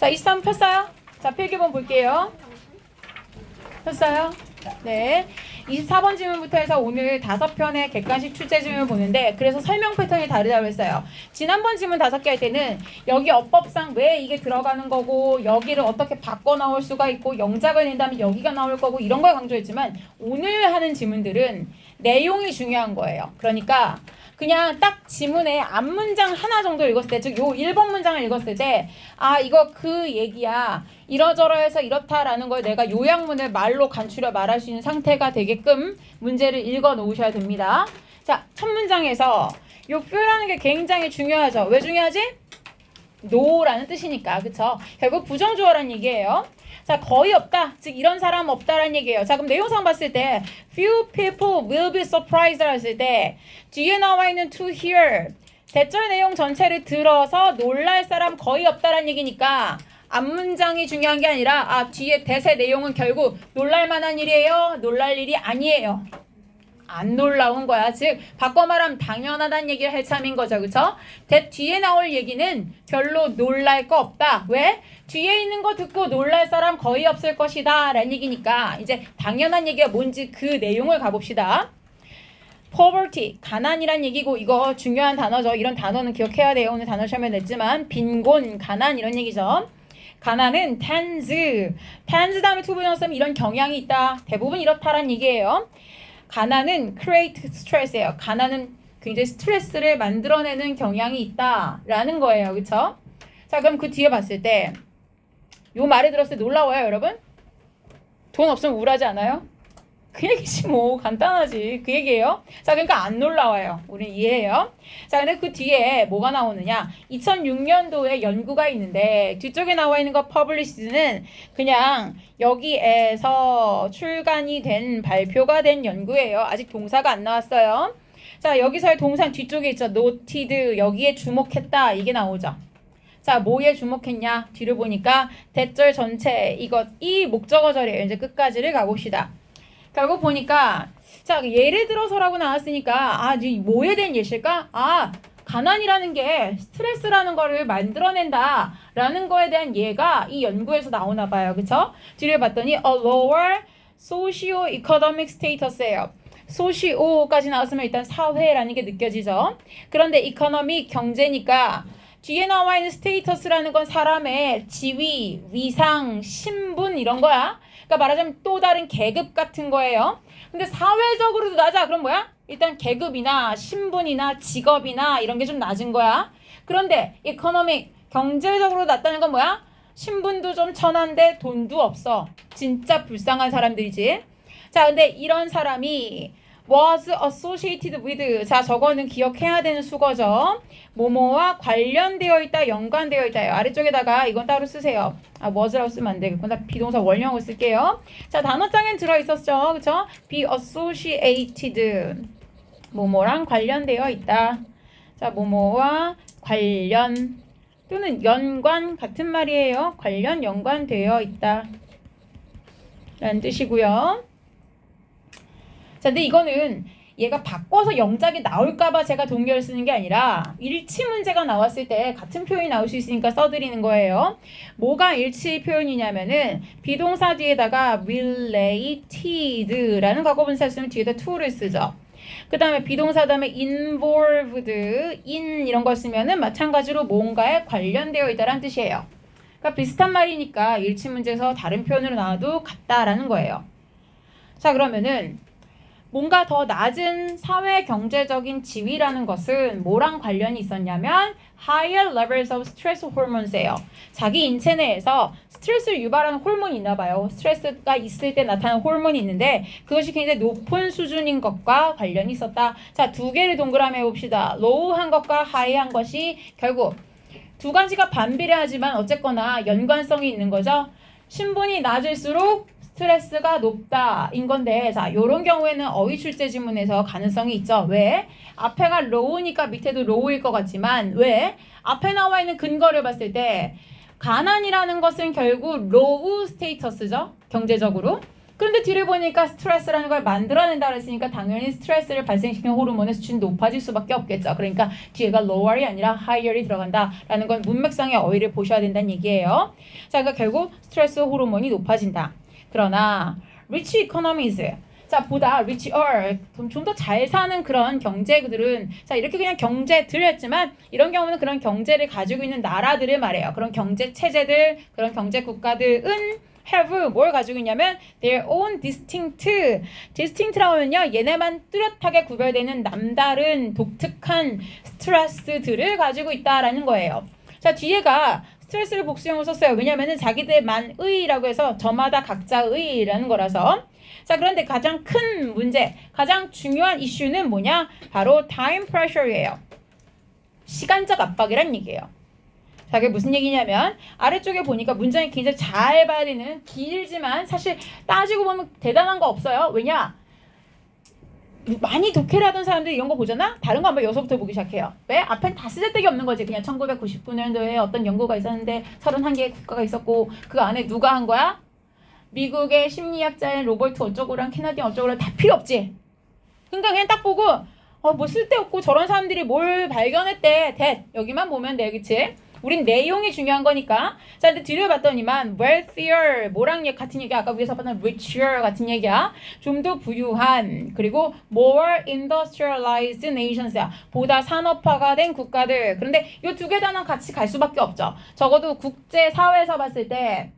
자, 23번 폈어요? 자, 필기본 볼게요. 폈어요? 네. 24번 질문부터 해서 오늘 5편의 객관식 출제 질문을 보는데, 그래서 설명 패턴이 다르다고 했어요. 지난번 질문 5개 할 때는 여기 어법상 왜 이게 들어가는 거고, 여기를 어떻게 바꿔 나올 수가 있고, 영작을 낸다면 여기가 나올 거고, 이런 걸 강조했지만, 오늘 하는 질문들은 내용이 중요한 거예요. 그러니까 그냥 딱 지문에 앞문장 하나 정도 읽었을 때, 즉 요 1번 문장을 읽었을 때, 아, 이거 그 얘기야, 이러저러해서 이렇다라는 걸 내가 요약문을 말로 간추려 말할 수 있는 상태가 되게끔 문제를 읽어 놓으셔야 됩니다. 자, 첫 문장에서 요 표라는 게 굉장히 중요하죠. 왜 중요하지? no라는 뜻이니까. 그쵸? 결국 부정주어란 얘기예요. 자, 거의 없다. 즉 이런 사람 없다라는 얘기예요. 자, 그럼 내용상 봤을 때 few people will be surprised 했을 때 뒤에 나와 있는 to hear 대절 내용 전체를 들어서 놀랄 사람 거의 없다라는 얘기니까 앞문장이 중요한 게 아니라 뒤에 대세 내용은 결국 놀랄 만한 일이에요? 놀랄 일이 아니에요. 안 놀라운 거야. 즉 바꿔 말하면 당연하다는 얘기를 할 참인 거죠. 그쵸? 뒤에 나올 얘기는 별로 놀랄 거 없다. 왜? 뒤에 있는 거 듣고 놀랄 사람 거의 없을 것이다 라는 얘기니까 이제 당연한 얘기가 뭔지 그 내용을 가봅시다. poverty, 가난이란 얘기고 이거 중요한 단어죠. 이런 단어는 기억해야 돼요. 오늘 단어 시험에 냈지만 빈곤, 가난 이런 얘기죠. 가난은 tends 다음에 to 붙였으면 이런 경향이 있다. 대부분 이렇다란 얘기예요. 가난은 create stress예요. 가난은 굉장히 스트레스를 만들어내는 경향이 있다라는 거예요. 그쵸? 자, 그럼 그 뒤에 봤을 때 요 말을 들었을 때 놀라워요, 여러분? 돈 없으면 우울하지 않아요? 그 얘기지 뭐. 간단하지. 그 얘기예요. 자, 그러니까 안 놀라워요. 우린 이해해요. 자, 근데 그 뒤에 뭐가 나오느냐? 2006년도에 연구가 있는데 뒤쪽에 나와 있는 거 published는 그냥 여기에서 출간이 된 발표가 된 연구예요. 아직 동사가 안 나왔어요. 자, 여기서의 동사 뒤쪽에 있죠. noted, 여기에 주목했다. 이게 나오죠. 자, 뭐에 주목했냐? 뒤를 보니까 대절 전체 이 목적어절이에요. 이제 끝까지를 가봅시다. 결국 보니까 자, 예를 들어서라고 나왔으니까 뭐에 대한 예실까? 가난이라는 게 스트레스라는 거를 만들어낸다 라는 거에 대한 예가 이 연구에서 나오나 봐요. 그쵸? 뒤를 봤더니 a lower socio-economic status예요. 소시오까지 나왔으면 일단 사회라는 게 느껴지죠. 그런데 economic 경제니까 뒤에 나와 있는 스테이터스라는 건 사람의 지위, 위상, 신분 이런 거야. 그러니까 말하자면 또 다른 계급 같은 거예요. 근데 사회적으로도 낮아. 그럼 뭐야? 일단 계급이나 신분이나 직업이나 이런 게 좀 낮은 거야. 그런데 economic, 경제적으로 낮다는 건 뭐야? 신분도 좀 천한데 돈도 없어. 진짜 불쌍한 사람들이지. 자, 근데 이런 사람이 was associated with. 자, 저거는 기억해야 되는 수거죠. 뭐뭐와 관련되어 있다, 연관되어 있다요. 아래쪽에다가 이건 따로 쓰세요. was라고 쓰면 안 되겠구나. 비동사 원형으로 쓸게요. 자, 단어장엔 들어있었죠. 그쵸? be associated. 뭐뭐랑 관련되어 있다. 자, 뭐뭐와 관련 또는 연관 같은 말이에요. 관련, 연관되어 있다. 라는 뜻이고요. 자, 근데 이거는 얘가 바꿔서 영작이 나올까봐 제가 동결을 쓰는 게 아니라 일치 문제가 나왔을 때 같은 표현이 나올 수 있으니까 써드리는 거예요. 뭐가 일치 표현이냐면은 비동사 뒤에다가 related라는 과거분사를 쓰면 뒤에다 to를 쓰죠. 그 다음에 비동사 다음에 involved, in 이런 거 쓰면은 마찬가지로 뭔가에 관련되어 있다라는 뜻이에요. 그러니까 비슷한 말이니까 일치 문제에서 다른 표현으로 나와도 같다라는 거예요. 자, 그러면은 뭔가 더 낮은 사회 경제적인 지위라는 것은 뭐랑 관련이 있었냐면 higher levels of stress hormones예요. 자기 인체 내에서 스트레스를 유발하는 호르몬이 있나 봐요. 스트레스가 있을 때 나타나는 호르몬이 있는데 그것이 굉장히 높은 수준인 것과 관련이 있었다. 자, 두 개를 동그라미 해봅시다. low한 것과 high한 것이 결국 두 가지가 반비례하지만 어쨌거나 연관성이 있는 거죠. 신분이 낮을수록 스트레스가 높다 인 건데, 자, 요런 경우에는 어휘 출제 지문에서 가능성이 있죠. 왜? 앞에가 low니까 밑에도 low일 것 같지만 왜? 앞에 나와 있는 근거를 봤을 때 가난이라는 것은 결국 low 스테이터스죠. 경제적으로. 그런데 뒤를 보니까 스트레스라는 걸 만들어낸다 그랬으니까 당연히 스트레스를 발생시키는 호르몬의 수치는 높아질 수밖에 없겠죠. 그러니까 뒤에가 lower이 아니라 higher이 들어간다라는 건 문맥상의 어휘를 보셔야 된다는 얘기예요. 자, 그러니까 결국 스트레스 호르몬이 높아진다. 그러나 rich economies, 자, 보다 richer, 좀 더 잘 사는 그런 경제들은, 자, 이렇게 그냥 경제들 했지만 이런 경우는 그런 경제를 가지고 있는 나라들을 말해요. 그런 경제 체제들, 그런 경제 국가들은 have 뭘 가지고 있냐면 their own distinct라고 하면요, 얘네만 뚜렷하게 구별되는 남다른 독특한 스트레스들을 가지고 있다라는 거예요. 자, 뒤에가 스트레스를 복수형으로 썼어요. 왜냐면은 자기들만의라고 해서 저마다 각자의라는 거라서. 자, 그런데 가장 큰 문제, 가장 중요한 이슈는 뭐냐? 바로 time pressure예요. 시간적 압박이란 얘기예요. 자, 그게 무슨 얘기냐면 아래쪽에 보니까 문장이 굉장히 잘 봐야 되는, 길지만 사실 따지고 보면 대단한 거 없어요. 왜냐? 많이 독해를 하던 사람들이 이런 거 보잖아? 다른 거 한번 여기서부터 보기 시작해요. 왜? 앞엔 다 쓰잘데기 없는 거지. 그냥 1999년도에 어떤 연구가 있었는데 31개의 국가가 있었고 그 안에 누가 한 거야? 미국의 심리학자인 로버트 어쩌고랑 캐나디언 어쩌고랑 다 필요 없지. 그러니까 그냥 딱 보고 뭐 쓸데없고 저런 사람들이 뭘 발견했대. 여기만 보면 돼. 그치? 우린 내용이 중요한 거니까. 자, 근데 뒤를 봤더니만 wealthier, 뭐랑 같은 얘기야? 아까 위에서 봤던 richer 같은 얘기야. 좀 더 부유한, 그리고 more industrialized nations야. 보다 산업화가 된 국가들. 그런데 이 두 개 다는 같이 갈 수밖에 없죠. 적어도 국제사회에서 봤을 때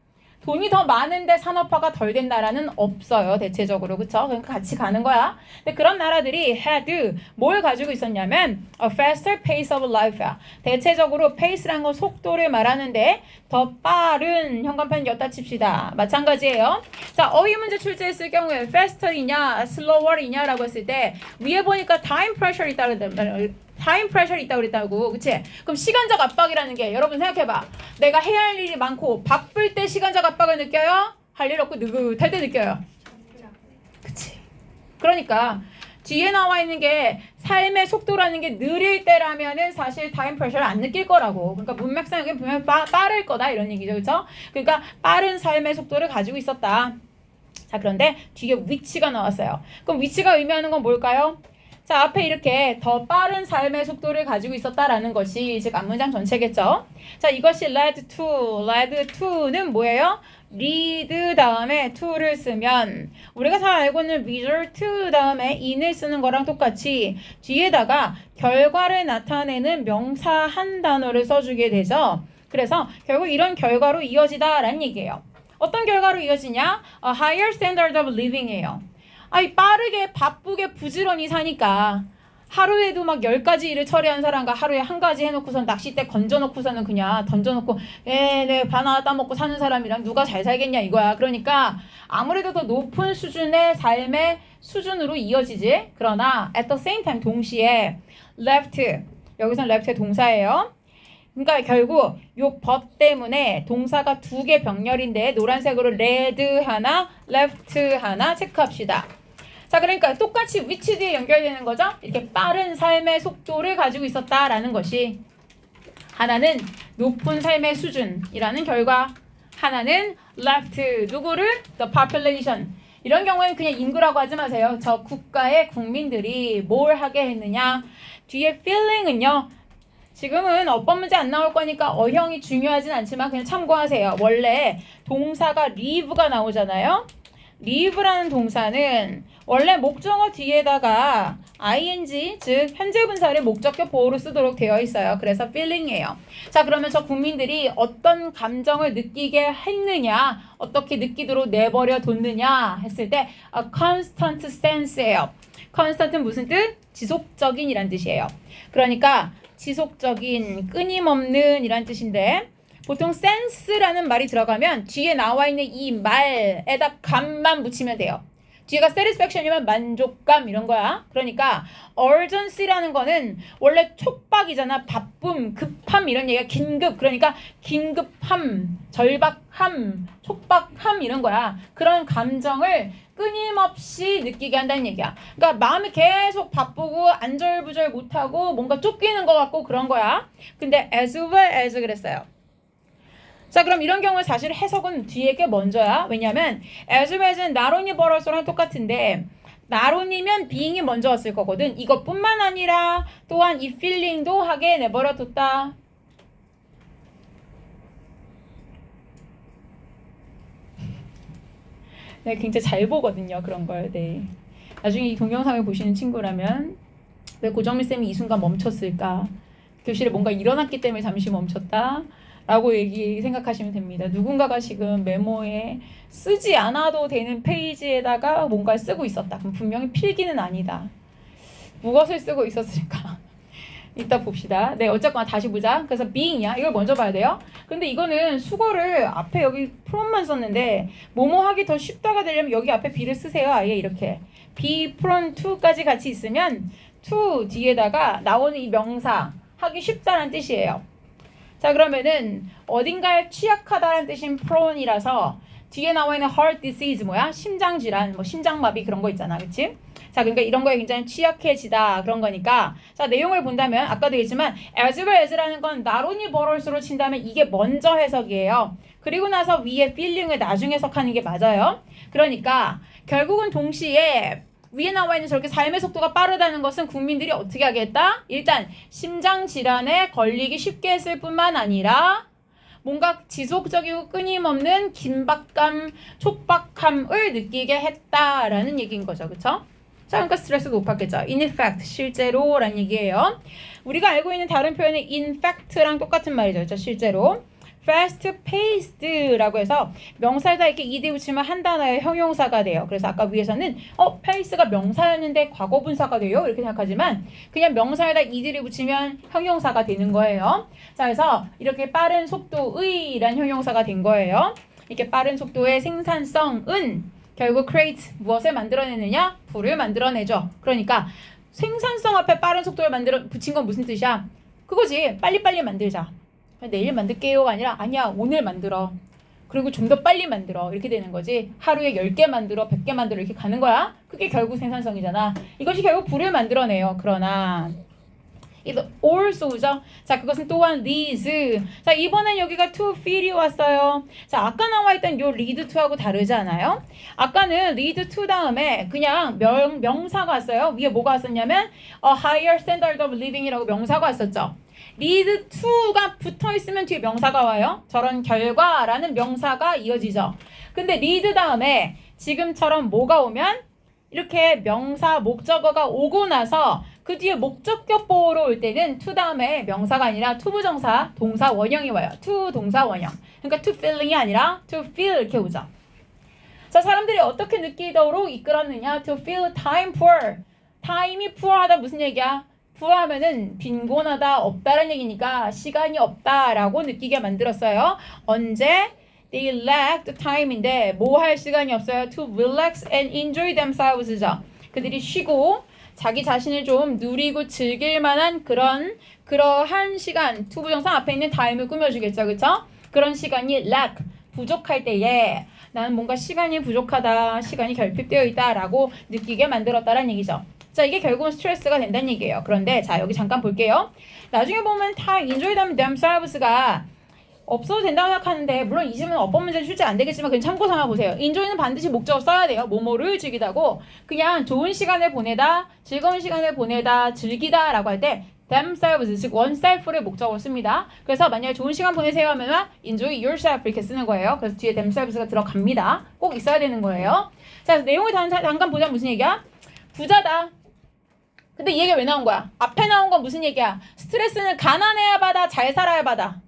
돈이 더 많은데 산업화가 덜 된 나라는 없어요. 대체적으로. 그쵸? 그러니까 같이 가는 거야. 근데 그런 나라들이 had 뭘 가지고 있었냐면 a faster pace of life야. 대체적으로 pace란 건 속도를 말하는데 더 빠른 현관편 엿다 칩시다. 마찬가지예요. 자, 어휘 문제 출제했을 경우에 faster이냐 slower이냐라고 했을 때 위에 보니까 time pressure 타임 프레셔 있다고 그랬다고. 그치? 그럼 시간적 압박이라는 게 여러분 생각해봐. 내가 해야 할 일이 많고 바쁠 때 시간적 압박을 느껴요? 할 일 없고 느긋할 때 느껴요? 그치? 그러니까 뒤에 나와 있는 게 삶의 속도라는 게 느릴 때라면은 사실 타임 프레셔를 안 느낄 거라고. 그러니까 문맥상 여기 보면 빠를 거다 이런 얘기죠. 그쵸? 그러니까 빠른 삶의 속도를 가지고 있었다. 자, 그런데 뒤에 위치가 나왔어요. 그럼 위치가 의미하는 건 뭘까요? 자, 앞에 이렇게 더 빠른 삶의 속도를 가지고 있었다라는 것이 즉 앞문장 전체겠죠. 자, 이것이 led to는 뭐예요? lead 다음에 to를 쓰면 우리가 잘 알고 있는 result 다음에 in을 쓰는 거랑 똑같이 뒤에다가 결과를 나타내는 명사 한 단어를 써주게 되죠. 그래서 결국 이런 결과로 이어지다라는 얘기예요. 어떤 결과로 이어지냐? A higher standard of living이에요. 아니, 빠르게 바쁘게 부지런히 사니까 하루에도 막 10가지 일을 처리한 사람과 하루에 한 가지 해놓고선 낚싯대 건져놓고서는 그냥 던져놓고 바나나 따먹고 사는 사람이랑 누가 잘 살겠냐 이거야. 그러니까 아무래도 더 높은 수준의 삶의 수준으로 이어지지. 그러나 at the same time 동시에 left, 여기서는 left의 동사예요. 그러니까 결국 요 but 때문에 동사가 두 개 병렬인데 노란색으로 led 하나, left 하나 체크합시다. 자, 그러니까 똑같이 which 뒤에 연결되는 거죠. 이렇게 빠른 삶의 속도를 가지고 있었다라는 것이 하나는 높은 삶의 수준이라는 결과, 하나는 left 누구를? the population. 이런 경우에는 그냥 인구라고 하지 마세요. 저 국가의 국민들이 뭘 하게 했느냐. 뒤에 feeling은요. 지금은 어법 문제 안 나올 거니까 어형이 중요하진 않지만 그냥 참고하세요. 원래 동사가 leave가 나오잖아요. leave라는 동사는 원래 목적어 뒤에다가 ing, 즉 현재 분사를 목적격 보호로 쓰도록 되어 있어요. 그래서 feeling이에요. 자, 그러면 저 국민들이 어떤 감정을 느끼게 했느냐, 어떻게 느끼도록 내버려 뒀느냐 했을 때 a constant sense예요. constant은 무슨 뜻? 지속적인 이란 뜻이에요. 그러니까 지속적인, 끊임없는 이란 뜻인데 보통 sense라는 말이 들어가면 뒤에 나와 있는 이 말에다 감만 붙이면 돼요. 뒤에가 satisfaction이면 만족감 이런 거야. 그러니까 urgency라는 거는 원래 촉박이잖아. 바쁨, 급함 이런 얘기가 긴급. 그러니까 긴급함, 절박함, 촉박함 이런 거야. 그런 감정을 끊임없이 느끼게 한다는 얘기야. 그러니까 마음이 계속 바쁘고 안절부절 못하고 뭔가 쫓기는 것 같고 그런 거야. 근데 as well as 그랬어요. 자, 그럼 이런 경우에 사실 해석은 뒤에 게 먼저야. 왜냐면 as well as는 not only but also랑 똑같은데 not only면 being이 먼저 왔을 거거든. 이것뿐만 아니라 또한 이 feeling도 하게 내버려뒀다. 네, 굉장히 잘 보거든요. 그런 걸. 네. 나중에 이 동영상을 보시는 친구라면 왜 고정민 쌤이 이 순간 멈췄을까? 교실에 뭔가 일어났기 때문에 잠시 멈췄다. 라고 생각하시면 됩니다. 누군가가 지금 메모에 쓰지 않아도 되는 페이지에다가 뭔가를 쓰고 있었다. 그럼 분명히 필기는 아니다. 무엇을 쓰고 있었을까? 이따 봅시다. 네, 어쨌거나 다시 보자. 그래서 being이야. 이걸 먼저 봐야 돼요. 근데 이거는 수거를 앞에 여기 프롬만 썼는데 뭐뭐 하기 더 쉽다가 되려면 여기 앞에 be를 쓰세요. 아예 이렇게. be from to까지 같이 있으면 to 뒤에다가 나오는 이 명사 하기 쉽다는 뜻이에요. 자, 그러면은 어딘가에 취약하다는 뜻인 prone이라서 뒤에 나와 있는 heart disease 뭐야? 심장질환, 뭐 심장마비 그런 거 있잖아. 그치? 자, 그러니까 이런 거에 굉장히 취약해지다 그런 거니까 자, 내용을 본다면 아까도 얘기했지만 as well as라는 건 not only but also로 친다면 이게 먼저 해석이에요. 그리고 나서 위에 feeling을 나중에 해석하는 게 맞아요. 그러니까 결국은 동시에 위에 나와 있는 저렇게 삶의 속도가 빠르다는 것은 국민들이 어떻게 하겠다? 일단 심장질환에 걸리기 쉽게 했을 뿐만 아니라 뭔가 지속적이고 끊임없는 긴박감, 촉박함을 느끼게 했다라는 얘기인 거죠. 그쵸? 자, 그러니까 스트레스가 높았겠죠. In fact, 실제로 라는 얘기예요. 우리가 알고 있는 다른 표현은 in fact랑 똑같은 말이죠. 그쵸? 실제로. fast paced라고 해서 명사에다 이렇게 ed 붙이면 한 단어의 형용사가 돼요. 그래서 아까 위에서는 pace가 명사였는데 과거분사가 돼요. 이렇게 생각하지만 그냥 명사에다 ed를 붙이면 형용사가 되는 거예요. 자, 그래서 이렇게 빠른 속도의 라는 형용사가 된 거예요. 이렇게 빠른 속도의 생산성은 결국 create 무엇을 만들어내느냐? 부를 만들어내죠. 그러니까 생산성 앞에 빠른 속도를 붙인 건 무슨 뜻이야? 그거지. 빨리빨리 만들자. 내일 만들게요가 아니라 아니야 오늘 만들어. 그리고 좀 더 빨리 만들어. 이렇게 되는 거지. 하루에 10개 만들어 100개 만들어 이렇게 가는 거야. 그게 결국 생산성이잖아. 이것이 결국 부를 만들어내요. 그러나 it also죠. 자, 그것은 또한 these. 자, 이번엔 여기가 to feel이 왔어요. 자, 아까 나와있던 요 lead to하고 다르지 않아요? 아까는 lead to 다음에 그냥 명사가 왔어요. 위에 뭐가 왔었냐면 a higher standard of living이라고 명사가 왔었죠. lead to가 붙어있으면 뒤에 명사가 와요. 저런 결과라는 명사가 이어지죠. 근데 lead 다음에 지금처럼 뭐가 오면 이렇게 명사 목적어가 오고 나서 그 뒤에 목적격 보호로 올 때는 to 다음에 명사가 아니라 to 부정사 동사 원형이 와요. to 동사 원형. 그러니까 to feeling이 아니라 to feel 이렇게 오죠. 자, 사람들이 어떻게 느끼도록 이끌었느냐? to feel time poor. time이 poor하다 무슨 얘기야? poor하면은 빈곤하다 없다라는 얘기니까 시간이 없다라고 느끼게 만들었어요. 언제? They lacked time인데 뭐 할 시간이 없어요? To relax and enjoy themselves죠. 그들이 쉬고 자기 자신을 좀 누리고 즐길 만한 그러한 시간, to 부정사 앞에 있는 time을 꾸며주겠죠. 그쵸? 그런 시간이 lack, 부족할 때에 나는 뭔가 시간이 부족하다, 시간이 결핍되어 있다 라고 느끼게 만들었다라는 얘기죠. 자, 이게 결국은 스트레스가 된다는 얘기예요. 그런데 자, 여기 잠깐 볼게요. 나중에 보면 다 enjoy themselves가 없어도 된다고 생각하는데 물론 이 질문은 어법 문제는 실제 안 되겠지만 그냥 참고 삼아 보세요. enjoy는 반드시 목적어 써야 돼요. 뭐뭐를 즐기다고 그냥 좋은 시간을 보내다, 즐거운 시간을 보내다, 즐기다 라고 할 때 themselves, 즉 oneself를 목적어로 씁니다. 그래서 만약에 좋은 시간 보내세요 하면 enjoy yourself 이렇게 쓰는 거예요. 그래서 뒤에 themselves가 들어갑니다. 꼭 있어야 되는 거예요. 자, 내용을 잠깐 보자. 무슨 얘기야? 부자다. 근데 이 얘기가 왜 나온 거야? 앞에 나온 건 무슨 얘기야? 스트레스는 가난해야 받아, 잘 살아야 받아?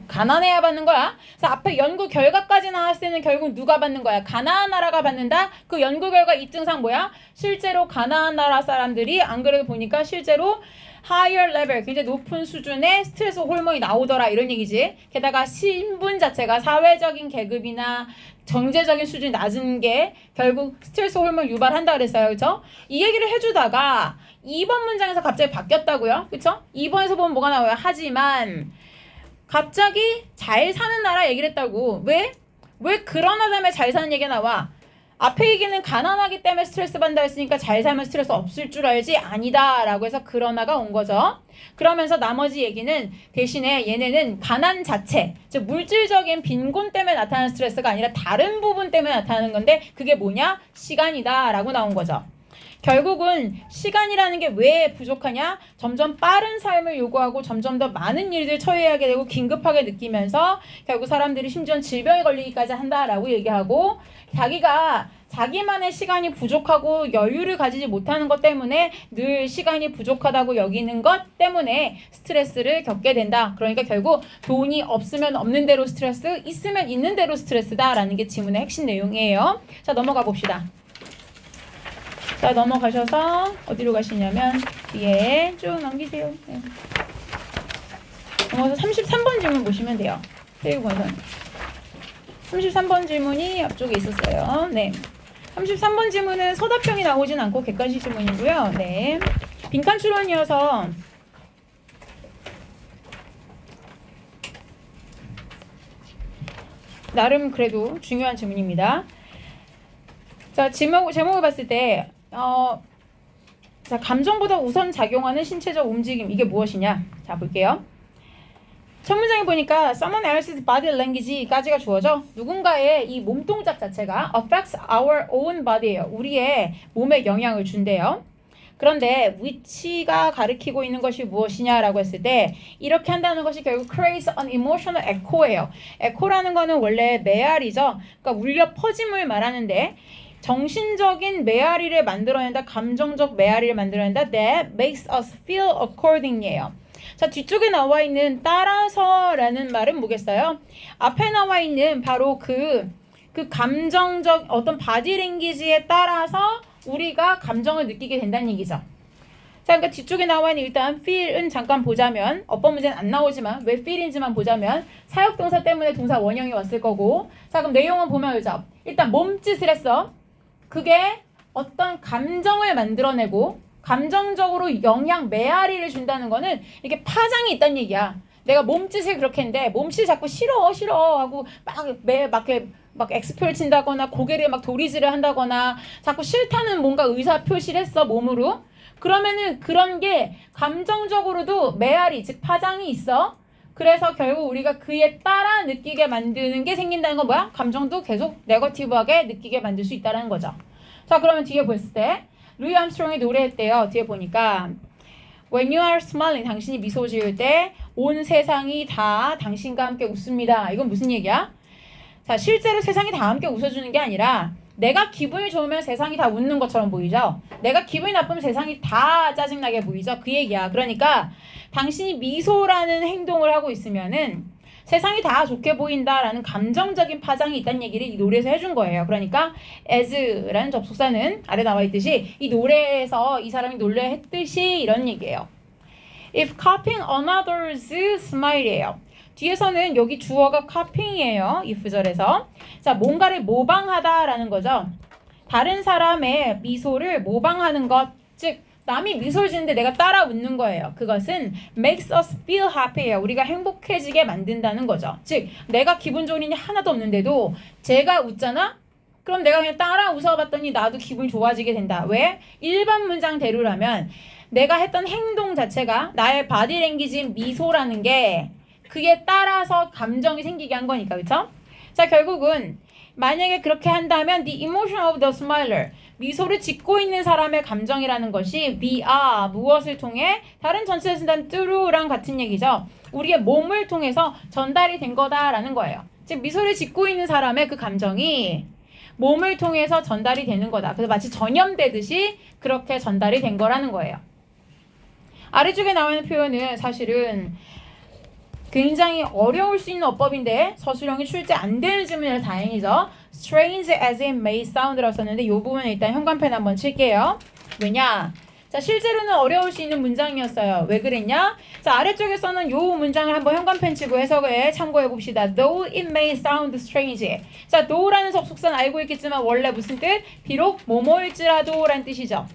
가난해야 받는 거야. 그래서 앞에 연구 결과까지 나왔을 때는 결국 누가 받는 거야? 가난한 나라가 받는다? 그 연구 결과 입증상 뭐야? 실제로 가난한 나라 사람들이 안 그래도 보니까 실제로 higher level, 굉장히 높은 수준의 스트레스 호르몬이 나오더라 이런 얘기지. 게다가 신분 자체가 사회적인 계급이나 경제적인 수준이 낮은 게 결국 스트레스 호르몬 유발한다 그랬어요. 그쵸? 이 얘기를 해주다가 2번 문장에서 갑자기 바뀌었다고요. 그쵸? 2번에서 보면 뭐가 나와요? 하지만 갑자기 잘 사는 나라 얘기를 했다고. 왜 그러나 다음에 잘 사는 얘기가 나와? 앞에 얘기는 가난하기 때문에 스트레스 받는다 했으니까 잘 살면 스트레스 없을 줄 알지? 아니다 라고 해서 그러나가 온 거죠. 그러면서 나머지 얘기는 대신에 얘네는 가난 자체, 즉 물질적인 빈곤 때문에 나타나는 스트레스가 아니라 다른 부분 때문에 나타나는 건데 그게 뭐냐? 시간이다 라고 나온 거죠. 결국은 시간이라는 게 왜 부족하냐? 점점 빠른 삶을 요구하고 점점 더 많은 일들 처리하게 되고 긴급하게 느끼면서 결국 사람들이 심지어 질병에 걸리기까지 한다라고 얘기하고 자기가 자기만의 시간이 부족하고 여유를 가지지 못하는 것 때문에 늘 시간이 부족하다고 여기는 것 때문에 스트레스를 겪게 된다. 그러니까 결국 돈이 없으면 없는 대로 스트레스, 있으면 있는 대로 스트레스다라는 게 지문의 핵심 내용이에요. 자, 넘어가 봅시다. 자, 넘어가셔서 어디로 가시냐면 뒤에 쭉 넘기세요. 네. 넘어가서 33번 질문 보시면 돼요. 세유권선 33번 질문이 앞쪽에 있었어요. 네. 33번 질문은 서답형이 나오진 않고 객관식 질문이고요. 네. 빈칸 추론이어서 나름 그래도 중요한 질문입니다. 자, 제목을 봤을 때 자, 감정보다 우선 작용하는 신체적 움직임, 이게 무엇이냐? 자, 볼게요. 첫 문장에 보니까 someone else's body language까지가 주어져. 누군가의 이 몸동작 자체가 affects our own body예요. 우리의 몸에 영향을 준대요. 그런데 which가 가리키고 있는 것이 무엇이냐라고 했을 때 이렇게 한다는 것이 결국 creates an emotional echo예요. echo라는 거는 원래 메아리죠. 그러니까 울려 퍼짐을 말하는데 정신적인 메아리를 만들어낸다, 감정적 메아리를 만들어낸다. That makes us feel accordingly예요. 자, 뒤쪽에 나와 있는 따라서라는 말은 뭐겠어요? 앞에 나와 있는 바로 그 감정적 어떤 바디랭귀지에 따라서 우리가 감정을 느끼게 된다는 얘기죠. 자, 그러니까 뒤쪽에 나와 있는 일단 feel은 잠깐 보자면 어법 문제는 안 나오지만 왜 feel인지만 보자면 사역동사 때문에 동사 원형이 왔을 거고, 자, 그럼 내용은 보면 알죠. 일단 몸짓을 했어. 그게 어떤 감정을 만들어내고 감정적으로 영향, 메아리를 준다는 거는 이게 파장이 있다는 얘기야. 내가 몸짓을 그렇게 했는데 몸짓 자꾸 싫어 하고 막 엑스표를 친다거나 고개를 막 도리질을 한다거나 자꾸 싫다는 뭔가 의사 표시를 했어, 몸으로. 그러면은 그런 게 감정적으로도 메아리, 즉 파장이 있어. 그래서 결국 우리가 그에 따라 느끼게 만드는 게 생긴다는 건 뭐야? 감정도 계속 네거티브하게 느끼게 만들 수 있다는 거죠. 자, 그러면 뒤에 봤을 때 루이 암스트롱이 노래했대요. 뒤에 보니까 When you are smiling, 당신이 미소 지을 때 온 세상이 다 당신과 함께 웃습니다. 이건 무슨 얘기야? 자, 실제로 세상이 다 함께 웃어주는 게 아니라 내가 기분이 좋으면 세상이 다 웃는 것처럼 보이죠? 내가 기분이 나쁘면 세상이 다 짜증나게 보이죠? 그 얘기야. 그러니까 당신이 미소라는 행동을 하고 있으면은 세상이 다 좋게 보인다라는 감정적인 파장이 있다는 얘기를 이 노래에서 해준 거예요. 그러니까 as라는 접속사는 아래 나와 있듯이 이 노래에서 이 사람이 노래했듯이 이런 얘기예요. If copying another's smile이에요. 뒤에서는 여기 주어가 copying이에요. if절에서. 자, 뭔가를 모방하다라는 거죠. 다른 사람의 미소를 모방하는 것, 즉 남이 미소를 짓는데 내가 따라 웃는 거예요. 그것은 makes us feel happy예요. 우리가 행복해지게 만든다는 거죠. 즉 내가 기분 좋은 일이 하나도 없는데도 제가 웃잖아? 그럼 내가 그냥 따라 웃어봤더니 나도 기분이 좋아지게 된다. 왜? 일반 문장대로라면 내가 했던 행동 자체가 나의 바디랭귀지인 미소라는 게 그게 따라서 감정이 생기게 한 거니까. 그렇죠? 자, 결국은 만약에 그렇게 한다면 the emotion of the smiler, 미소를 짓고 있는 사람의 감정이라는 것이 via 무엇을 통해 다른 전체를 쓴다면 through랑 같은 얘기죠. 우리의 몸을 통해서 전달이 된 거다라는 거예요. 즉 미소를 짓고 있는 사람의 그 감정이 몸을 통해서 전달이 되는 거다. 그래서 마치 전염되듯이 그렇게 전달이 된 거라는 거예요. 아래쪽에 나와 있는 표현은 사실은 굉장히 어려울 수 있는 어법인데 서술형이 출제 안 되는 질문이라 다행이죠. Strange as it may sound라고 썼는데 이 부분은 일단 현관펜 한번 칠게요. 왜냐? 자, 실제로는 어려울 수 있는 문장이었어요. 왜 그랬냐? 자, 아래쪽에서는 이 문장을 한번 현관펜 치고 해석에 참고해 봅시다. Though it may sound strange. 자, though라는 접속사는 알고 있겠지만 원래 무슨 뜻? 비록 뭐뭐일지라도 라는 뜻이죠.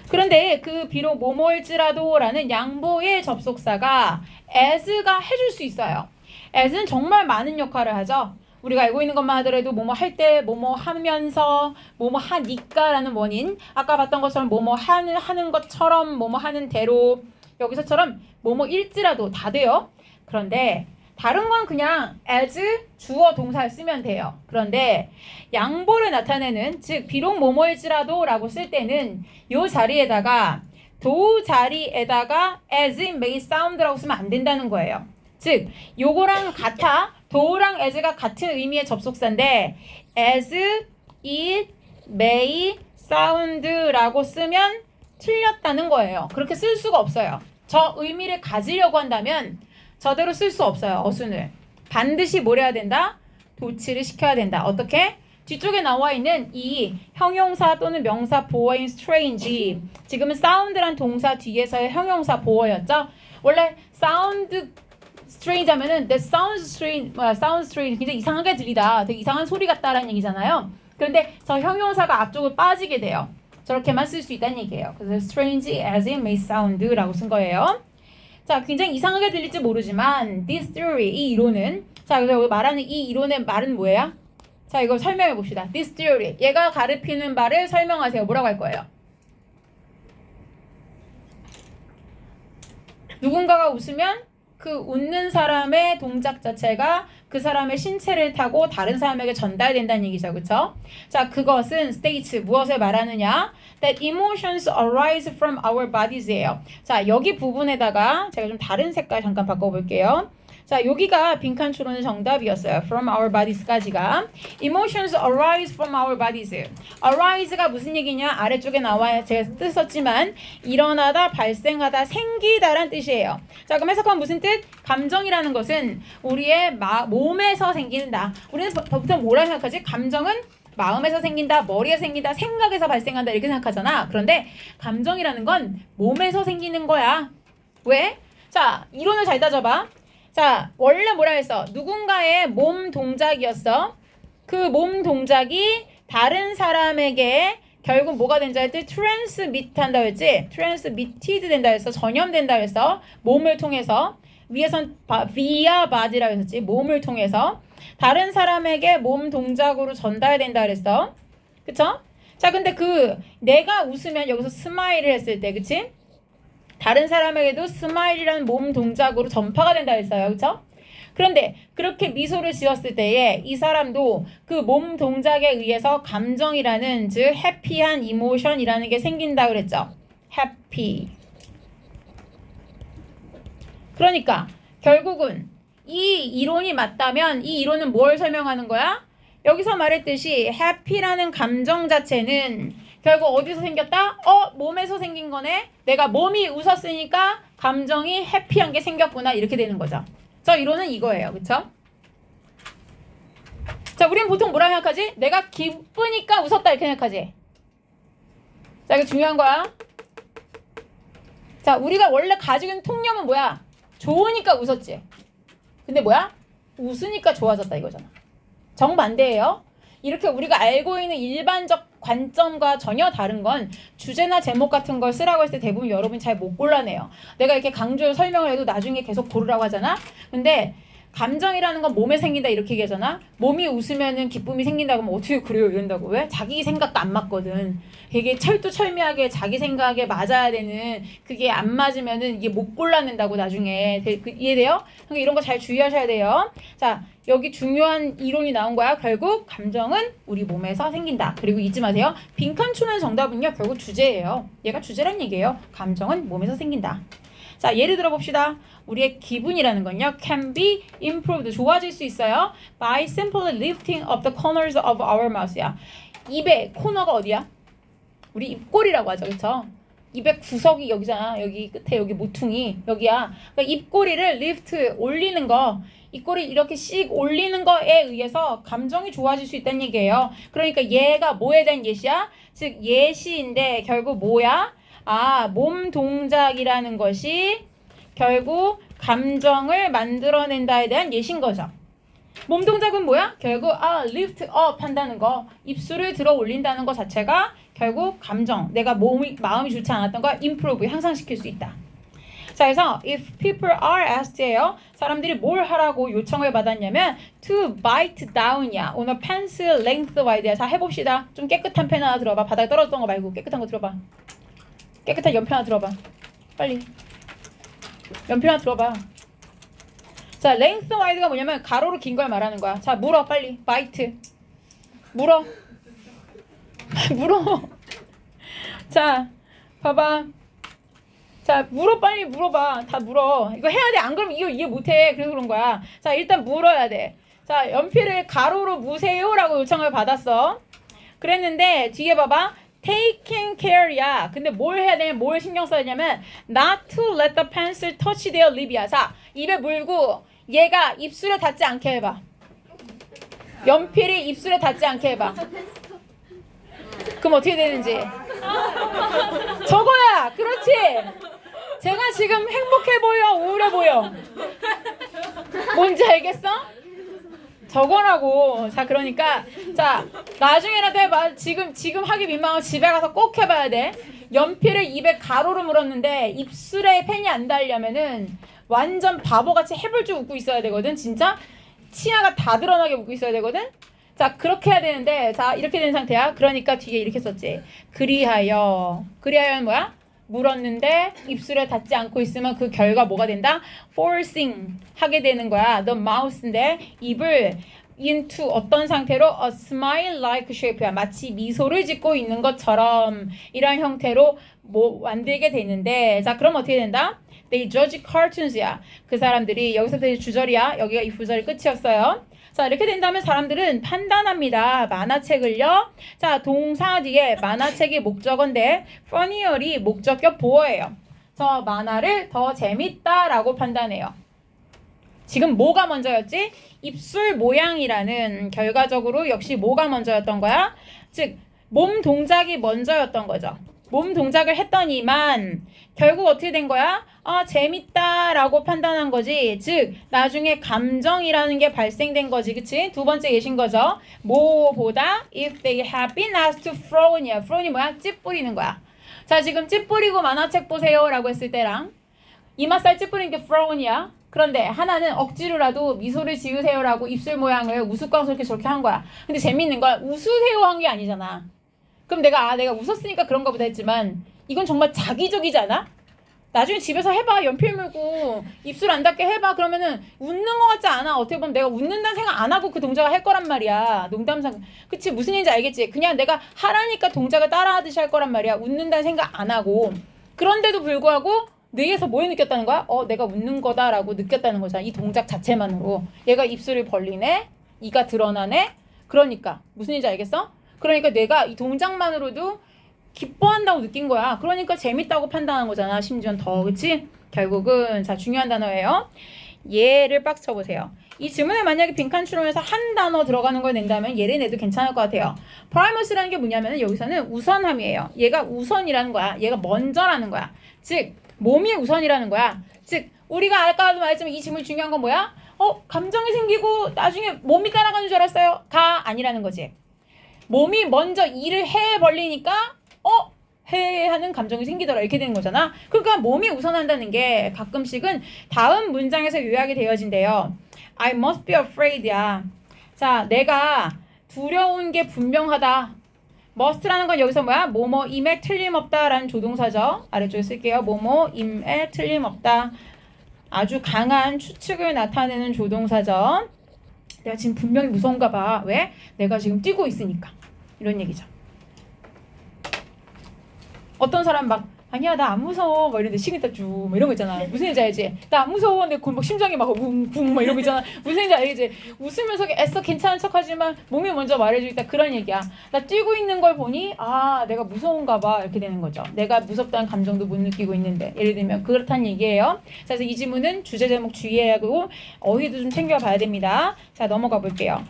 그런데 그 비록 뭐뭐일지라도 라는 양보의 접속사가 as가 해줄 수 있어요. as는 정말 많은 역할을 하죠. 우리가 알고 있는 것만 하더라도 뭐뭐 할 때, 뭐뭐 하면서, 뭐뭐 하니까라는 원인. 아까 봤던 것처럼 뭐뭐 하는 것처럼, 뭐뭐 하는 대로. 여기서처럼 뭐뭐 일지라도 다 돼요. 그런데 다른 건 그냥 as 주어 동사를 쓰면 돼요. 그런데 양보를 나타내는, 즉 비록 뭐뭐일지라도 라고 쓸 때는 요 자리에다가 도 자리에다가 as it may sound라고 쓰면 안 된다는 거예요. 즉 요거랑 같아. do랑 as가 같은 의미의 접속사인데 as it may sound라고 쓰면 틀렸다는 거예요. 그렇게 쓸 수가 없어요. 저 의미를 가지려고 한다면 저대로 쓸 수 없어요. 어순을. 반드시 뭘 해야 된다? 도치를 시켜야 된다. 어떻게? 뒤쪽에 나와 있는 이 형용사 또는 명사 보어인 strange. 지금은 sound란 동사 뒤에서의 형용사 보어였죠. 원래 sound strange 하면은 that sounds strange 굉장히 이상하게 들리다. 되게 이상한 소리 같다라는 얘기잖아요. 그런데 저 형용사가 앞쪽으로 빠지게 돼요. 저렇게만 쓸 수 있다는 얘기예요. 그래서 strange as it may sound라고 쓴 거예요. 자, 굉장히 이상하게 들릴지 모르지만 this theory, 이 이론은, 자, 그래서 여기 말하는 이 이론의 말은 뭐예요? 자, 이거 설명해 봅시다. this theory, 얘가 가리키는 바를 설명하세요. 뭐라고 할 거예요? 누군가가 웃으면 그 웃는 사람의 동작 자체가 그 사람의 신체를 타고 다른 사람에게 전달된다는 얘기죠. 그쵸? 자, 그것은 states, 무엇을 말하느냐? That emotions arise from our bodies예요. 자, 여기 부분에다가 제가 좀 다른 색깔 잠깐 바꿔볼게요. 자, 여기가 빈칸 추론의 정답이었어요. From our bodies까지가. Emotions arise from our bodies. Arise가 무슨 얘기냐? 아래쪽에 나와야 제가 뜻었지만 일어나다, 발생하다, 생기다란 뜻이에요. 자, 그럼 해석하면 무슨 뜻? 감정이라는 것은 우리의 몸에서 생긴다. 우리는 보통 뭐라 생각하지? 감정은 마음에서 생긴다, 머리에서 생긴다, 생각에서 발생한다 이렇게 생각하잖아. 그런데 감정이라는 건 몸에서 생기는 거야. 왜? 자, 이론을 잘 따져봐. 자, 원래 뭐라 했어? 누군가의 몸 동작이었어. 그 몸 동작이 다른 사람에게 결국 뭐가 된다 할 때 트랜스미트 한다 했지? 트랜스미티드 된다 해서 전염된다 해서 몸을 통해서 위에선 via body라고 했었지. 몸을 통해서 다른 사람에게 몸 동작으로 전달된다 그랬어. 그쵸? 자, 근데 내가 웃으면 여기서 스마일을 했을 때, 그치? 다른 사람에게도 스마일이라는 몸 동작으로 전파가 된다 했어요. 그쵸? 그런데 그렇게 미소를 지었을 때에 이 사람도 그 몸 동작에 의해서 감정이라는, 즉 해피한 이모션이라는 게 생긴다 그랬죠. 해피. 그러니까 결국은 이 이론이 맞다면 이 이론은 뭘 설명하는 거야? 여기서 말했듯이 해피라는 감정 자체는 결국 어디서 생겼다? 몸에서 생긴 거네. 내가 몸이 웃었으니까 감정이 해피한 게 생겼구나. 이렇게 되는 거죠. 저 이론은 이거예요. 그쵸? 자, 우리는 보통 뭐라 생각하지? 내가 기쁘니까 웃었다 이렇게 생각하지? 자, 이거 중요한 거야. 자, 우리가 원래 가지고 있는 통념은 뭐야? 좋으니까 웃었지. 근데 뭐야? 웃으니까 좋아졌다 이거잖아. 정반대예요. 이렇게 우리가 알고 있는 일반적 관점과 전혀 다른 건 주제나 제목 같은 걸 쓰라고 했을 때 대부분 여러분이 잘 못 골라내요. 내가 이렇게 강조해서 설명을 해도 나중에 계속 고르라고 하잖아. 근데 감정이라는 건 몸에 생긴다 이렇게 얘기하잖아. 몸이 웃으면은 기쁨이 생긴다고 하면 어떻게 그래요 이런다고. 왜? 자기 생각도 안 맞거든. 되게 철두철미하게 자기 생각에 맞아야 되는, 그게 안 맞으면은 이게 못 골라낸다고 나중에. 이해돼요? 그러니까 이런 거 잘 주의하셔야 돼요. 자, 여기 중요한 이론이 나온 거야. 결국 감정은 우리 몸에서 생긴다. 그리고 잊지 마세요. 빈칸 추는 정답은요 결국 주제예요. 얘가 주제란 얘기예요. 감정은 몸에서 생긴다. 자, 예를 들어 봅시다. 우리의 기분이라는 건요 can be improved, 좋아질 수 있어요. by simply lifting up the corners of our mouth야. 입의 코너가 어디야? 우리 입꼬리라고 하죠. 그쵸? 입의 구석이 여기잖아. 여기 끝에 여기 모퉁이 여기야. 그러니까 입꼬리를 lift, 올리는 거, 입꼬리 이렇게 씩 올리는 거에 의해서 감정이 좋아질 수 있다는 얘기예요. 그러니까 얘가 뭐에 대한 예시야? 즉 예시인데 결국 뭐야? 몸 동작이라는 것이 결국 감정을 만들어낸다에 대한 예시인 거죠. 몸 동작은 뭐야? 결국 lift up 한다는 거, 입술을 들어 올린다는 것 자체가 결국 감정, 내가 마음이 좋지 않았던 걸 improve, 향상시킬 수 있다. 자, 그래서 if people are asked예요. 사람들이 뭘 하라고 요청을 받았냐면 to bite down이야. on a pants length wide야. 자, 해봅시다. 좀 깨끗한 펜 하나 들어봐. 바닥에 떨어졌던 거 말고 깨끗한 거 들어봐. 깨끗한 연필 하나 들어봐. 빨리. 연필 하나 들어봐. 자, length wide가 뭐냐면 가로로 긴 걸 말하는 거야. 자, 물어 빨리. bite. 물어. 물어. 자, 봐봐. 자, 물어 빨리 물어봐. 다 물어. 이거 해야 돼. 안 그러면 이거 이해 못해. 그래서 그런 거야. 자, 일단 물어야 돼. 자, 연필을 가로로 무세요라고 요청을 받았어. 그랬는데 뒤에 봐봐. taking care야. 근데 뭘 해야 되냐면 뭘 신경 써야 되냐면 not to let the pencil touch their lip이야. 자, 입에 물고 얘가 입술에 닿지 않게 해봐. 연필이 입술에 닿지 않게 해봐. 그럼 어떻게 되는지. 저거야. 그렇지. 제가 지금 행복해 보여? 우울해 보여? 뭔지 알겠어? 저거라고. 자, 그러니까 자, 나중에라도 해봐. 지금 하기 민망하면 집에 가서 꼭 해봐야 돼. 연필을 입에 가로로 물었는데 입술에 펜이 안 닿으려면은 완전 바보같이 해불쭉 웃고 있어야 되거든. 진짜 치아가 다 드러나게 웃고 있어야 되거든. 자, 그렇게 해야 되는데 자, 이렇게 된 상태야. 그러니까 뒤에 이렇게 썼지. 그리하여는 뭐야? 물었는데 입술에 닿지 않고 있으면 그 결과 뭐가 된다? forcing 하게 되는 거야. the mouth인데 입을 into 어떤 상태로 a smile like shape야. 마치 미소를 짓고 있는 것처럼 이런 형태로 뭐 만들게 되는데 자, 그럼 어떻게 된다? They judge cartoons야. 그 사람들이 여기서부터 이제 주절이야. 여기가 이 구절이 끝이었어요. 자, 이렇게 된다면 사람들은 판단합니다. 만화책을요. 자, 동사 뒤에 만화책이 목적어인데 funnyer이 목적격 보어예요. 저 만화를 더 재밌다라고 판단해요. 지금 뭐가 먼저였지? 입술 모양이라는 결과적으로 역시 뭐가 먼저였던 거야? 즉, 몸 동작이 먼저였던 거죠. 몸 동작을 했더니만 결국 어떻게 된 거야? 아, 재밌다라고 판단한 거지. 즉, 나중에 감정이라는 게 발생된 거지. 그치? 두 번째 예신 거죠. 뭐보다 if they have been asked to frown이야. frown이 뭐야? 찌 뿌리는 거야. 자, 지금 찌 뿌리고 만화책 보세요 라고 했을 때랑 이마살 찌 뿌리는 게 frown이야. 그런데 하나는 억지로라도 미소를 지으세요라고 입술 모양을 우스꽝스럽게 저렇게 한 거야. 근데 재밌는 건 웃으세요 한 게 아니잖아. 그럼 내가 웃었으니까 그런가 보다 했지만 이건 정말 자기적이지 않아? 나중에 집에서 해봐. 연필 물고 입술 안 닿게 해봐. 그러면은 웃는 것 같지 않아. 어떻게 보면 내가 웃는다는 생각 안 하고 그 동작을 할 거란 말이야. 농담상. 그치? 무슨 얘기인지 알겠지? 그냥 내가 하라니까 동작을 따라하듯이 할 거란 말이야. 웃는다는 생각 안 하고. 그런데도 불구하고 뇌에서 뭘 느꼈다는 거야? 내가 웃는 거다라고 느꼈다는 거잖아. 이 동작 자체만으로. 얘가 입술을 벌리네. 이가 드러나네. 그러니까 무슨 얘기인지 알겠어? 그러니까 내가 이 동작만으로도 기뻐한다고 느낀 거야. 그러니까 재밌다고 판단한 거잖아. 심지어는 더. 그치? 결국은 자, 중요한 단어예요. 얘를 박스 쳐보세요. 이 지문에 만약에 빈칸 추론에서 한 단어 들어가는 걸 낸다면 얘를 내도 괜찮을 것 같아요. primacy라는 게 뭐냐면 여기서는 우선함이에요. 얘가 우선이라는 거야. 얘가 먼저라는 거야. 즉 몸이 우선이라는 거야. 즉 우리가 아까도 말했지만 이 지문 중요한 건 뭐야? 감정이 생기고 나중에 몸이 따라가는 줄 알았어요. 가 아니라는 거지. 몸이 먼저 일을 해 벌리니까 해 하는 감정이 생기더라. 이렇게 되는 거잖아. 그러니까 몸이 우선한다는 게 가끔씩은 다음 문장에서 요약이 되어진대요. I must be afraid야. 자, 내가 두려운 게 분명하다. must라는 건 여기서 뭐야? 뭐뭐임에 틀림없다라는 조동사죠. 아래쪽에 쓸게요. 뭐뭐임에 틀림없다. 아주 강한 추측을 나타내는 조동사죠. 내가 지금 분명히 무서운가 봐. 왜? 내가 지금 뛰고 있으니까. 이런 얘기죠. 어떤 사람 막 아니야 나 안 무서워 막 이러는데 식은땀 쭉 이런 거 있잖아. 무슨 얘기인지 알지? 나 안 무서워 근데 막 심장이 막 붕붕 막 이런 거 있잖아. 무슨 얘기인지 알지? 웃으면서 애써 괜찮은 척하지만 몸이 먼저 말해주겠다 그런 얘기야. 나 뛰고 있는 걸 보니 내가 무서운가 봐 이렇게 되는 거죠. 내가 무섭다는 감정도 못 느끼고 있는데 예를 들면 그렇다는 얘기예요. 자, 그래서 이 지문은 주제 제목 주의해야 하고 어휘도 좀 챙겨봐야 됩니다. 자, 넘어가 볼게요.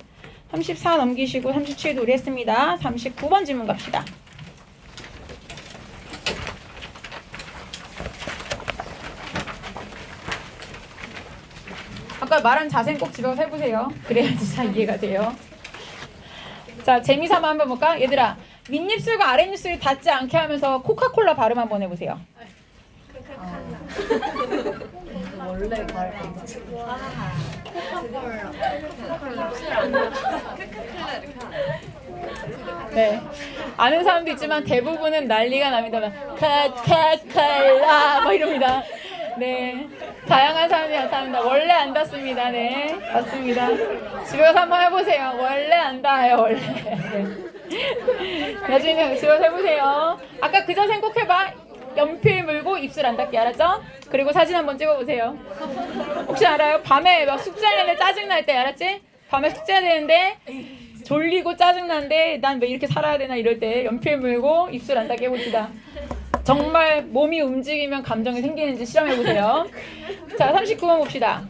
34 넘기시고 37도 우리 했습니다. 39번 지문 갑시다. 아까 말한 자세는 꼭 집에 가서 해보세요. 그래야지 잘 이해가 돼요. 자, 재미삼아 한번 볼까? 얘들아, 윗입술과 아랫입술이 닿지 않게 하면서 코카콜라 발음 한번 해보세요. 원래 말 네. 아는 사람도 있지만 대부분은 난리가 납니다. 카카칼라 막 이럽니다. 네. 다양한 사람들이 나타납니다. 원래 안 닿습니다. 네. 맞습니다. 집에 가서 한번 해보세요. 원래 안 닿아요. 원래. 네. 나중에 집에 가서 해보세요. 아까 그 자세 꼭 해봐. 연필 물고 입술 안 닿게, 알았죠? 그리고 사진 한번 찍어보세요. 혹시 알아요? 밤에 막 숙제하는데 짜증날 때, 알았지? 밤에 숙제해야 되는데 졸리고 짜증나는데 난 왜 이렇게 살아야 되나 이럴 때 연필 물고 입술 안 닿게 해봅시다. 정말 몸이 움직이면 감정이 생기는지 실험해보세요. 자, 39번 봅시다.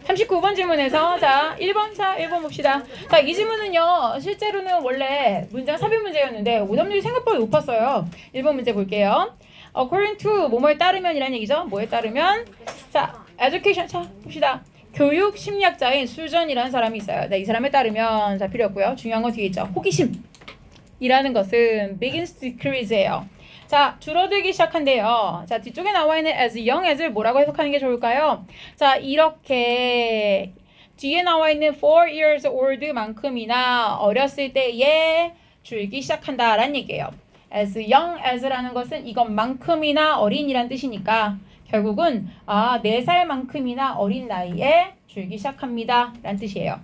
39번 질문에서 자 1번 봅시다. 자, 이 질문은요 실제로는 원래 문장 삽입 문제였는데 오답률이 생각보다 높았어요. 1번 문제 볼게요. According to 뭐뭐에 따르면이라는 얘기죠. 뭐에 따르면 자 education 자 봅시다. 교육 심리학자인 수전이라는 사람이 있어요. 네, 이 사람에 따르면 자 필요 없고요. 중요한 건 뒤에 있죠. 호기심이라는 것은 begins to decrease예요. 자, 줄어들기 시작한대요. 자, 뒤쪽에 나와 있는 as young as를 뭐라고 해석하는 게 좋을까요? 자, 이렇게 뒤에 나와 있는 4 years old만큼이나 어렸을 때에 줄기 시작한다라는 얘기예요. as young as라는 것은 이것만큼이나 어린이란 뜻이니까 결국은 4살만큼이나 어린 나이에 줄기 시작합니다 라는 뜻이에요.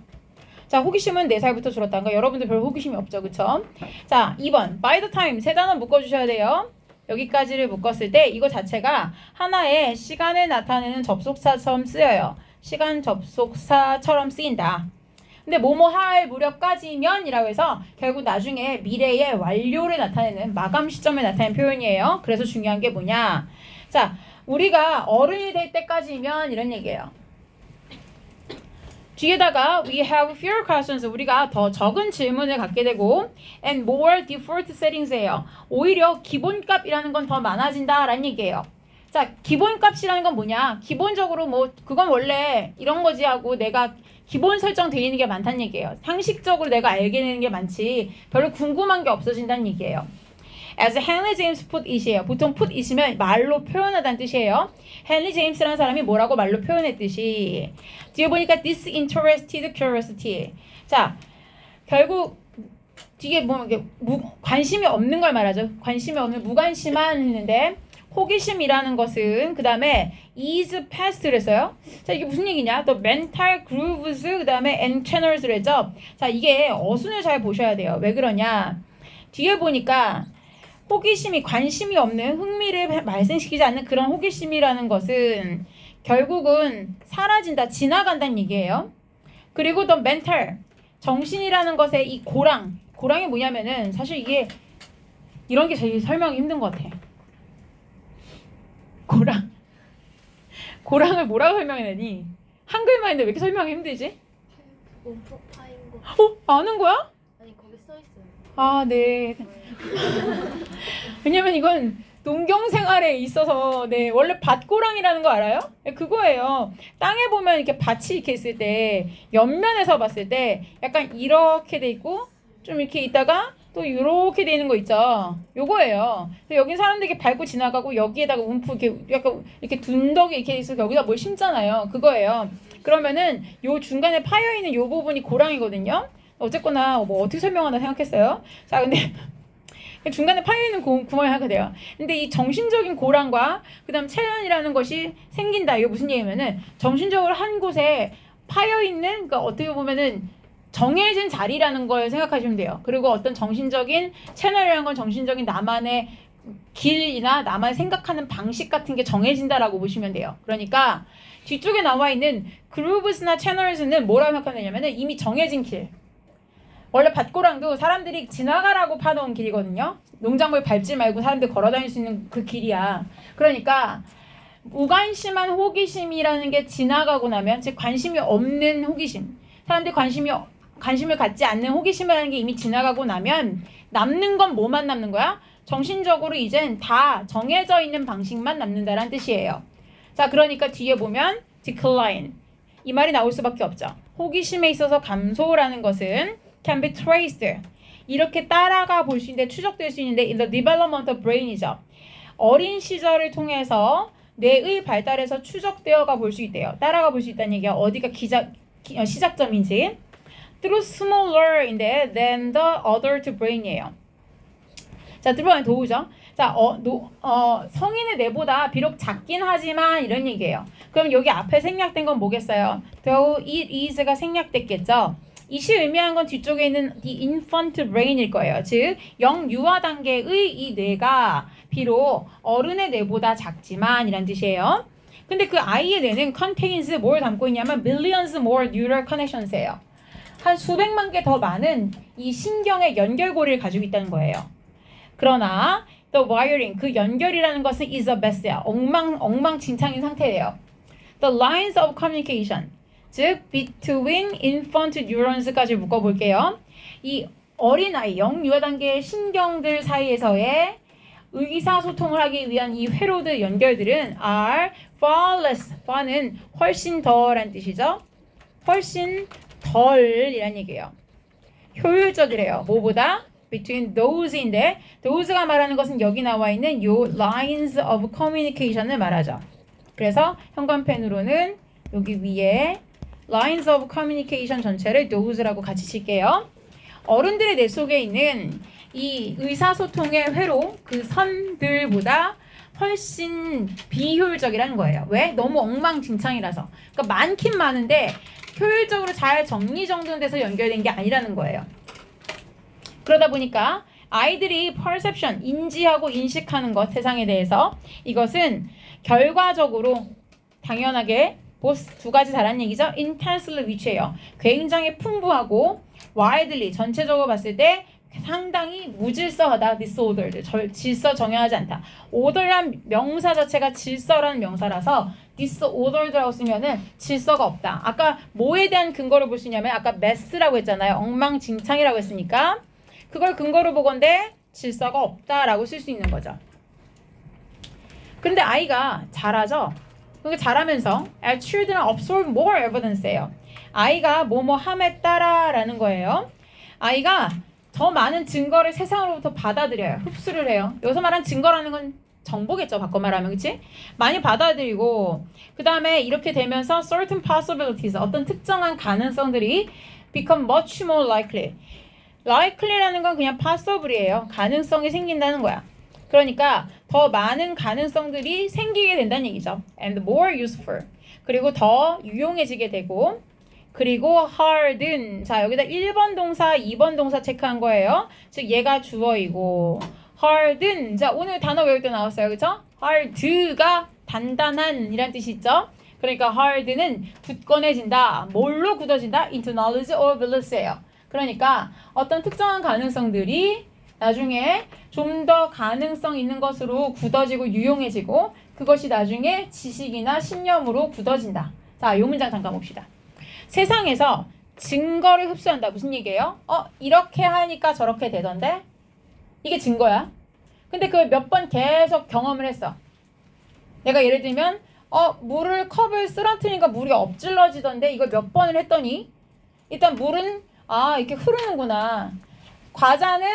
자, 호기심은 4살부터 줄었다는 거. 여러분들 별 호기심이 없죠, 그쵸? 자, 2번 by the time 세 단어 묶어주셔야 돼요. 여기까지를 묶었을 때 이거 자체가 하나의 시간을 나타내는 접속사처럼 쓰여요. 시간 접속사처럼 쓰인다. 근데 뭐뭐 할 무렵까지면 이라고 해서 결국 나중에 미래의 완료를 나타내는 마감 시점을 나타내는 표현이에요. 그래서 중요한 게 뭐냐? 자, 우리가 어른이 될 때까지면 이런 얘기예요. 뒤에다가 we have fewer questions 우리가 더 적은 질문을 갖게 되고 and more default settings예요. 오히려 기본값이라는 건 더 많아진다라는 얘기예요. 자, 기본값이라는 건 뭐냐? 기본적으로 뭐 그건 원래 이런 거지 하고 내가 기본 설정되어 있는 게 많다는 얘기예요. 상식적으로 내가 알게 되는 게 많지 별로 궁금한 게 없어진다는 얘기예요. As Henry James put it이에요. 보통 put it이면 말로 표현하다는 뜻이에요. 헨리 제임스라는 사람이 뭐라고 말로 표현했듯이 뒤에 보니까 disinterested curiosity. 자, 결국 뒤에 뭐 이게 관심이 없는 걸 말하죠. 관심이 없는 무관심한 했는데 호기심이라는 것은 그 다음에 is past를 했어요. 자, 이게 무슨 얘기냐? 또 mental grooves 그 다음에 and channels를 했죠. 자, 이게 어순을 잘 보셔야 돼요. 왜 그러냐? 뒤에 보니까 호기심이 관심이 없는 흥미를 발생시키지 않는 그런 호기심이라는 것은 결국은 사라진다, 지나간다는 얘기예요. 그리고 또 멘탈, 정신이라는 것의 이 고랑이 뭐냐면은 사실 이게 이런 게 제일 설명이 힘든 것 같아. 고랑을 뭐라고 설명해야 되니? 한글만 있는데 왜 이렇게 설명이 힘들지? 온프파인 거. 아는 거야? 아니 거기 써 있어요. 아, 네. 왜냐면 이건 농경 생활에 있어서 네, 원래 밭고랑이라는 거 알아요? 네, 그거예요. 땅에 보면 이렇게 밭이 이렇게 있을 때 옆면에서 봤을 때 약간 이렇게 돼 있고 좀 이렇게 있다가 또 이렇게 돼 있는 거 있죠. 요거예요. 여기 사람들이 이렇게 밟고 지나가고 여기에다가 움프 이렇게 약간 이렇게 둔덕이 이렇게 있어서 여기다 뭘 심잖아요. 그거예요. 그러면은 요 중간에 파여 있는 요 부분이 고랑이거든요. 어쨌거나 뭐 어떻게 설명하나 생각했어요. 자, 근데 중간에 파여있는 구멍이 하게 돼요. 근데 이 정신적인 고랑과 그 다음 체련이라는 것이 생긴다. 이게 무슨 얘기냐면은 정신적으로 한 곳에 파여있는 그러니까 어떻게 보면은 정해진 자리라는 걸 생각하시면 돼요. 그리고 어떤 정신적인 채널이라는 건 정신적인 나만의 길이나 나만 생각하는 방식 같은 게 정해진다라고 보시면 돼요. 그러니까 뒤쪽에 나와 있는 그루브스나 채널스는 뭐라고 생각하느냐면은 이미 정해진 길. 원래 밭고랑도 사람들이 지나가라고 파놓은 길이거든요. 농작물 밟지 말고 사람들 걸어다닐 수 있는 그 길이야. 그러니까 무관심한 호기심이라는 게 지나가고 나면 즉 관심이 없는 호기심, 사람들이 관심을 갖지 않는 호기심이라는 게 이미 지나가고 나면 남는 건 뭐만 남는 거야? 정신적으로 이젠 다 정해져 있는 방식만 남는다라는 뜻이에요. 자, 그러니까 뒤에 보면 decline 이 말이 나올 수밖에 없죠. 호기심에 있어서 감소라는 것은 can be traced 이렇게 따라가 볼 수 있는데 추적될 수 있는데 in the development of brain이죠. 어린 시절을 통해서 뇌의 발달에서 추적되어가 볼 수 있대요. 따라가 볼 수 있다는 얘기야. 어디가 시작점인지. through smaller인데 than the adult brain이에요. 자, 들어보면 도우죠. 자, 성인의 뇌보다 비록 작긴 하지만 이런 얘기예요. 그럼 여기 앞에 생략된 건 뭐겠어요? though it is가 생략됐겠죠. 이시 의미하는 건 뒤쪽에 있는 the infant brain일 거예요. 즉, 영유아 단계의 이 뇌가 비록 어른의 뇌보다 작지만 이란 뜻이에요. 근데 그 아이의 뇌는 contains 뭘 담고 있냐면 millions more neural connections예요. 한 수백만 개 더 많은 이 신경의 연결고리를 가지고 있다는 거예요. 그러나 the wiring, 그 연결이라는 것은 is a mess야. 엉망진창인 상태예요. The lines of communication, 즉 between infant neurons까지 묶어볼게요. 이 어린아이, 영유아 단계의 신경들 사이에서의 의사소통을 하기 위한 이 회로드 연결들은 are far less, far는 훨씬 덜한 뜻이죠. 훨씬 덜이란 얘기예요. 효율적이래요. 뭐보다? between those인데 those가 말하는 것은 여기 나와 있는 요 lines of communication을 말하죠. 그래서 현관펜으로는 여기 위에 lines of communication 전체를 those라고 같이 칠게요. 어른들의 뇌 속에 있는 이 의사소통의 회로, 그 선들보다 훨씬 비효율적이라는 거예요. 왜? 너무 엉망진창이라서. 그러니까 많긴 많은데 효율적으로 잘 정리정돈돼서 연결된 게 아니라는 거예요. 그러다 보니까 아이들이 perception, 인지하고 인식하는 것, 세상에 대해서 이것은 결과적으로 당연하게 보스 두 가지 다른 얘기죠. intensely rich해요. 굉장히 풍부하고 widely, 전체적으로 봤을 때 상당히 무질서하다. disordered, 질서 정연하지 않다. order란 명사 자체가 질서라는 명사라서 disordered라고 쓰면은 질서가 없다. 아까 뭐에 대한 근거를 볼 수 있냐면 아까 mess라고 했잖아요. 엉망진창이라고 했으니까 그걸 근거로 보건대 질서가 없다라고 쓸 수 있는 거죠. 근데 아이가 잘하죠. 그러니까 잘하면서 as children absorb more evidence예요. 아이가 뭐뭐 함에 따라라는 거예요. 아이가 더 많은 증거를 세상으로부터 받아들여요. 흡수를 해요. 여기서 말한 증거라는 건 정보겠죠. 바꿔 말하면. 그치? 많이 받아들이고 그 다음에 이렇게 되면서 certain possibilities, 어떤 특정한 가능성들이 become much more likely. likely라는 건 그냥 possible이에요. 가능성이 생긴다는 거야. 그러니까 더 많은 가능성들이 생기게 된다는 얘기죠. and more useful. 그리고 더 유용해지게 되고 그리고 harden. 자, 여기다 1번 동사, 2번 동사 체크한 거예요. 즉 얘가 주어이고 harden. 자, 오늘 단어 외울 때 나왔어요. 그쵸? hard가 단단한 이란 뜻이 있죠. 그러니까 harden은 굳건해진다. 뭘로 굳어진다? into knowledge or beliefs예요. 그러니까 어떤 특정한 가능성들이 나중에 좀 더 가능성 있는 것으로 굳어지고 유용해지고 그것이 나중에 지식이나 신념으로 굳어진다. 자, 이 문장 잠깐 봅시다. 세상에서 증거를 흡수한다. 무슨 얘기예요? 이렇게 하니까 저렇게 되던데? 이게 증거야. 근데 그걸 몇 번 계속 경험을 했어. 내가 예를 들면 컵을 쓰러뜨리니까 물이 엎질러지던데 이걸 몇 번을 했더니 일단 물은 이렇게 흐르는구나. 과자는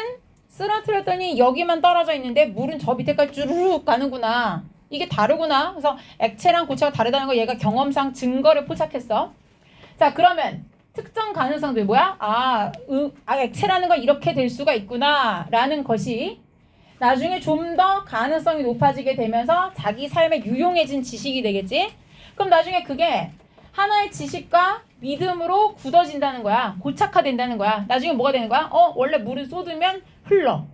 쓰러뜨렸더니 여기만 떨어져 있는데 물은 저 밑에까지 쭈르륵 가는구나. 이게 다르구나. 그래서 액체랑 고체가 다르다는 거 얘가 경험상 증거를 포착했어. 자, 그러면 특정 가능성들 뭐야? 액체라는 건 이렇게 될 수가 있구나 라는 것이 나중에 좀 더 가능성이 높아지게 되면서 자기 삶에 유용해진 지식이 되겠지? 그럼 나중에 그게 하나의 지식과 믿음으로 굳어진다는 거야. 고착화된다는 거야. 나중에 뭐가 되는 거야? 원래 물을 쏟으면 흘러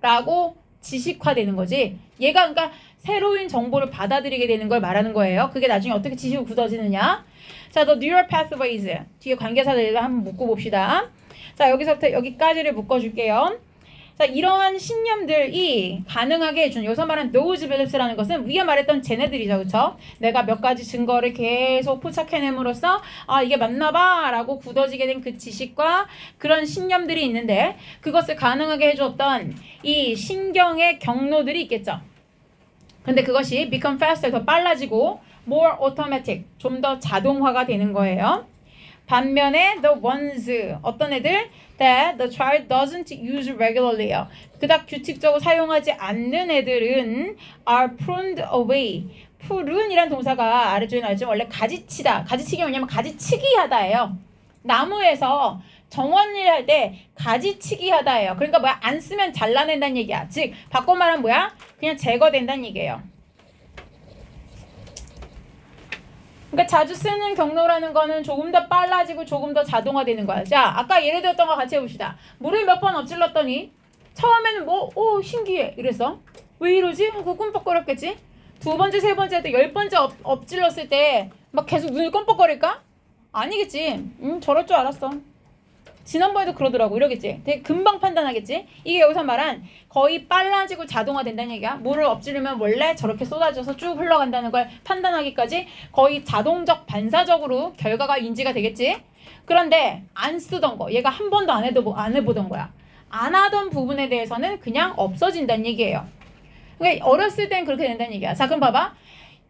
라고 지식화되는 거지. 얘가 그러니까 새로운 정보를 받아들이게 되는 걸 말하는 거예요. 그게 나중에 어떻게 지식으로 굳어지느냐. 자, the neural pathways. 뒤에 관계사들을 한번 묶어봅시다. 자, 여기서부터 여기까지를 묶어줄게요. 자, 이러한 신념들이 가능하게 해준, 여기서 말한 those beliefs라는 것은 위에 말했던 쟤네들이죠. 그쵸? 내가 몇 가지 증거를 계속 포착해냄으로써 이게 맞나봐 라고 굳어지게 된 그 지식과 그런 신념들이 있는데 그것을 가능하게 해줬던 이 신경의 경로들이 있겠죠. 근데 그것이 become faster, 더 빨라지고 more automatic, 좀 더 자동화가 되는 거예요. 반면에 the ones, 어떤 애들? that the child doesn't use regularly요. 그닥 규칙적으로 사용하지 않는 애들은 are pruned away. 푸른이란 동사가 아래쪽에 나왔지만 원래 가지치다. 가지치기 뭐냐면 가지치기 하다예요. 나무에서 정원일 할 때 가지치기 하다예요. 그러니까 뭐야? 안 쓰면 잘라낸다는 얘기야. 즉 바꿔 말하면 뭐야? 그냥 제거된다는 얘기예요. 그러니까 자주 쓰는 경로라는 거는 조금 더 빨라지고 조금 더 자동화되는 거야. 자, 아까 예를 들었던 거 같이 해봅시다. 물을 몇 번 엎질렀더니 처음에는 오 신기해 이랬어. 왜 이러지? 하고 꿈뻑거렸겠지. 두 번째, 세 번째, 또 10번째 엎질렀을 때 막 계속 눈을 껌뻑거릴까? 아니겠지. 저럴 줄 알았어. 지난번에도 그러더라고. 이러겠지. 되게 금방 판단하겠지. 이게 여기서 말한 거의 빨라지고 자동화된다는 얘기야. 물을 엎지르면 원래 저렇게 쏟아져서 쭉 흘러간다는 걸 판단하기까지 거의 자동적 반사적으로 결과가 인지가 되겠지. 그런데 안 쓰던 거 얘가 한 번도 안 해보던 거야. 안 하던 부분에 대해서는 그냥 없어진다는 얘기예요. 그러니까 어렸을 땐 그렇게 된다는 얘기야. 자, 그럼 봐봐.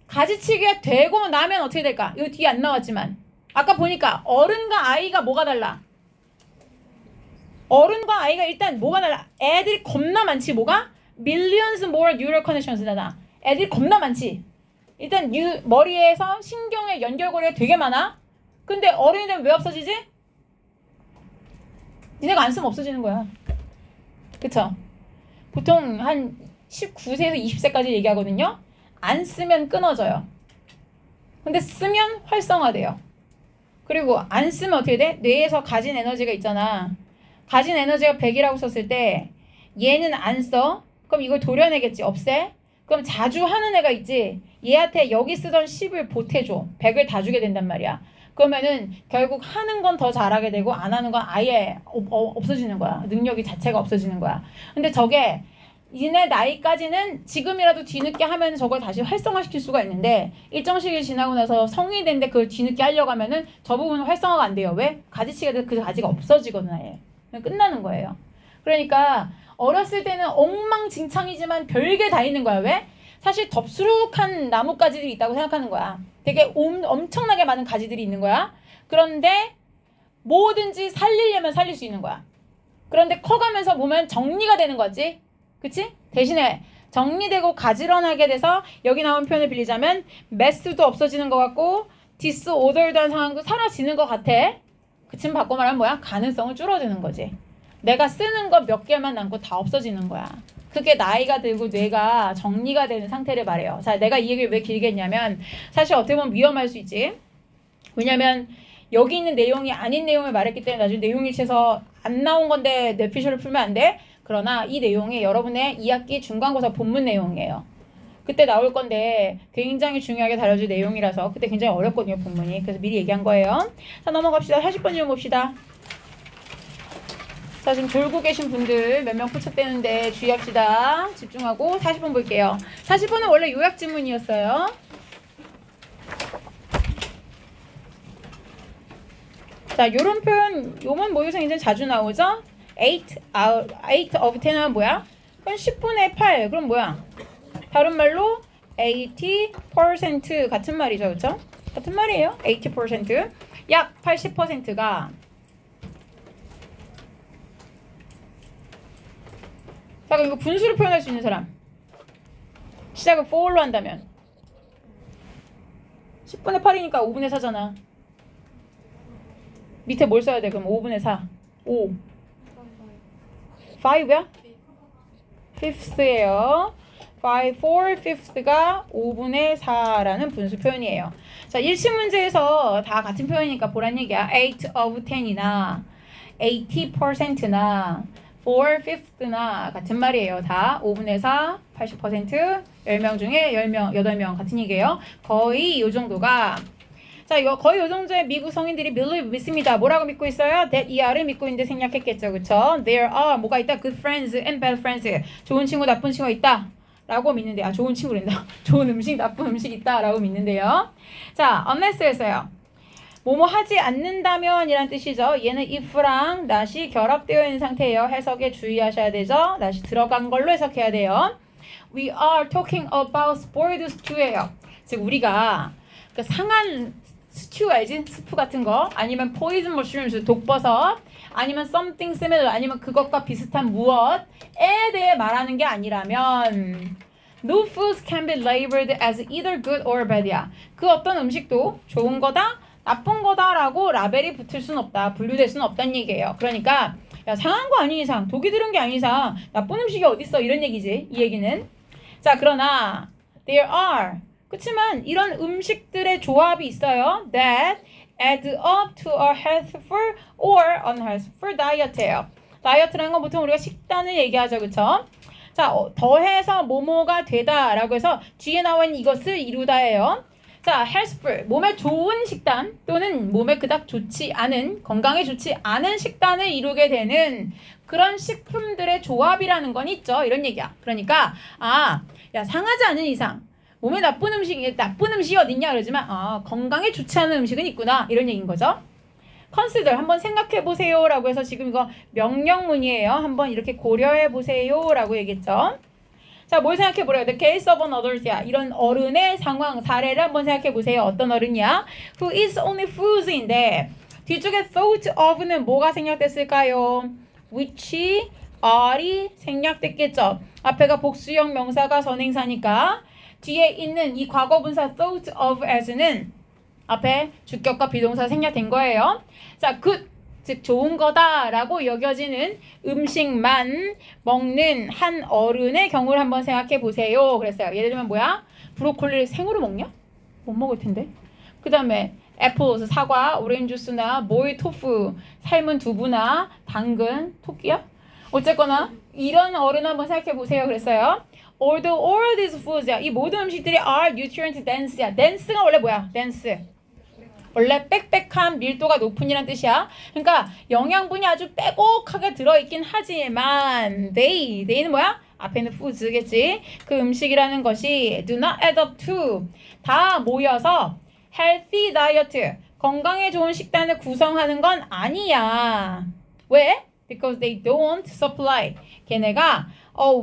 가지치기가 되고 나면 어떻게 될까? 이거 뒤에 안 나왔지만 아까 보니까 어른과 아이가 뭐가 달라? 어른과 아이가 일단 뭐가 달라? 애들이 겁나 많지. 뭐가? Millions more neural connections잖아. 애들이 겁나 많지. 일단 머리에서 신경의 연결고리가 되게 많아. 근데 어른이 되면 왜 없어지지? 니네가 안 쓰면 없어지는 거야. 그쵸? 보통 한 19세에서 20세까지 얘기하거든요. 안 쓰면 끊어져요. 근데 쓰면 활성화돼요. 그리고 안 쓰면 어떻게 돼? 뇌에서 가진 에너지가 있잖아. 가진 에너지가 100이라고 썼을 때 얘는 안 써. 그럼 이걸 도려내겠지. 없애. 그럼 자주 하는 애가 있지. 얘한테 여기 쓰던 10을 보태줘. 100을 다 주게 된단 말이야. 그러면은 결국 하는 건 더 잘하게 되고 안 하는 건 아예 없어지는 거야. 능력이 자체가 없어지는 거야. 근데 저게 니네 나이까지는 지금이라도 뒤늦게 하면 저걸 다시 활성화시킬 수가 있는데 일정 시기 지나고 나서 성인이 됐는데 그걸 뒤늦게 하려고 하면은 저 부분은 활성화가 안 돼요. 왜? 가지치기가 돼서 그 가지가 없어지거든 아예. 끝나는 거예요. 그러니까 어렸을 때는 엉망진창이지만 별게 다 있는 거야. 왜? 사실 덥수룩한 나뭇가지들이 있다고 생각하는 거야. 되게 엄청나게 많은 가지들이 있는 거야. 그런데 뭐든지 살리려면 살릴 수 있는 거야. 그런데 커가면서 보면 정리가 되는 거지. 그치? 대신에 정리되고 가지런하게 돼서 여기 나온 표현을 빌리자면 메스도 없어지는 것 같고 디스오더드한 상황도 사라지는 것 같아. 그치만 바꿔 말하면 뭐야? 가능성은 줄어드는 거지. 내가 쓰는 거 몇 개만 남고 다 없어지는 거야. 그게 나이가 들고 뇌가 정리가 되는 상태를 말해요. 자, 내가 이 얘기를 왜 길게 했냐면 사실 어떻게 보면 위험할 수 있지. 왜냐면 여기 있는 내용이 아닌 내용을 말했기 때문에 나중에 내용일치해서 안 나온 건데 뇌피셜을 풀면 안 돼. 그러나 이 내용이 여러분의 2학기 중간고사 본문 내용이에요. 그때 나올 건데 굉장히 중요하게 다뤄질 내용이라서 그때 굉장히 어렵거든요, 본문이. 그래서 미리 얘기한 거예요. 자, 넘어갑시다. 40번 질문 봅시다. 자, 지금 졸고 계신 분들 몇 명 포착되는데 주의합시다. 집중하고 40번 볼게요. 40번은 원래 요약 질문이었어요. 자, 요런 표현, 요건 모의고사 굉장히 자주 나오죠? 8 of 10은 뭐야? 그럼 10분의 8. 그럼 뭐야? 다른 말로 80% 같은 말이죠. 그렇죠? 같은 말이에요. 80%. 약 80%가 자, 그럼 이거 분수로 표현할 수 있는 사람. 시작을 for로 한다면 10분의 8이니까 5분의 4잖아. 밑에 뭘 써야 돼? 그럼 5분의 4. 5. 5야? fifth예요. 4/5가 5분의 4라는 분수 표현이에요. 자, 일식 문제에서 다 같은 표현이니까 보란 얘기야. 8 of 10이나 80%나 4/5나 같은 말이에요. 다 5분의 4, 80%, 10명 중에 10명, 8명 같은 얘기예요. 거의 이 정도가 자, 거의 요 정도의 미국 성인들이 믿습니다. 뭐라고 믿고 있어요? That ER을 믿고 있는데 생략했겠죠. 그쵸? There are 뭐가 있다? Good friends and bad friends. 좋은 친구, 나쁜 친구가 있다. 라고 믿는데 좋은 친구랜다. 좋은 음식, 나쁜 음식 있다. 라고 믿는데요. 자, unless였어요. 뭐뭐 하지 않는다면 이란 뜻이죠. 얘는 if랑 not이 결합되어 있는 상태예요. 해석에 주의하셔야 되죠. not이 들어간 걸로 해석해야 돼요. We are talking about spoiled stew예요. 즉 우리가 그 상한 스튜 알지? 스프 같은 거 아니면 poison mushrooms 독버섯 아니면 something similar 아니면 그것과 비슷한 무엇에 대해 말하는 게 아니라면 No foods can be labeled as either good or bad야. 그 어떤 음식도 좋은 거다, 나쁜 거다라고 라벨이 붙을 수는 없다. 분류될 수는 없다는 얘기예요. 그러니까 야, 상한 거 아닌 이상, 독이 들은 게 아닌 이상 나쁜 음식이 어딨어 이런 얘기지. 이 얘기는. 자, 그러나 there are. 그렇지만 이런 음식들의 조합이 있어요. That add up to a healthful or unhealthful diet예요. 다이어트라는 건 보통 우리가 식단을 얘기하죠. 그쵸? 자, 더해서 뭐뭐가 되다라고 해서 뒤에 나와 있는 이것을 이루다예요. 자, healthful, 몸에 좋은 식단 또는 몸에 그닥 좋지 않은, 건강에 좋지 않은 식단을 이루게 되는 그런 식품들의 조합이라는 건 있죠. 이런 얘기야. 그러니까 야, 상하지 않은 이상 몸에 나쁜 음식이 어딨냐 그러지만 건강에 좋지 않은 음식은 있구나 이런 얘기인 거죠. consider, 한번 생각해 보세요 라고 해서 지금 이거 명령문이에요. 한번 이렇게 고려해 보세요 라고 얘기했죠. 자, 뭘 생각해 보래요? The case of an adult야. 이런 어른의 상황, 사례를 한번 생각해 보세요. 어떤 어른이야? Who is only fools인데 뒤쪽에 thought of는 뭐가 생략됐을까요? which, are이 생략됐겠죠. 앞에가 복수형 명사가 선행사니까 뒤에 있는 이 과거분사 thought of as는 앞에 주격과 비동사 생략된 거예요. 자, good, 즉 좋은 거다라고 여겨지는 음식만 먹는 한 어른의 경우를 한번 생각해 보세요. 그랬어요. 예를 들면 뭐야? 브로콜리를 생으로 먹냐? 못 먹을 텐데. 그 다음에 애플, 사과, 오렌지 주스나 모이 토fu, 삶은 두부나 당근, 토끼야? 어쨌거나 이런 어른 한번 생각해 보세요. 그랬어요. Although all these foods야. 이 모든 음식들이 are nutrient dense야. dense가 원래 뭐야? dense. 원래 빽빽한 밀도가 높은이란 뜻이야. 그러니까 영양분이 아주 빼곡하게 들어있긴 하지만 they는 뭐야? 앞에 있는 foods겠지. 그 음식이라는 것이 do not add up to 다 모여서 healthy diet 건강에 좋은 식단을 구성하는 건 아니야. 왜? Because they don't supply 걔네가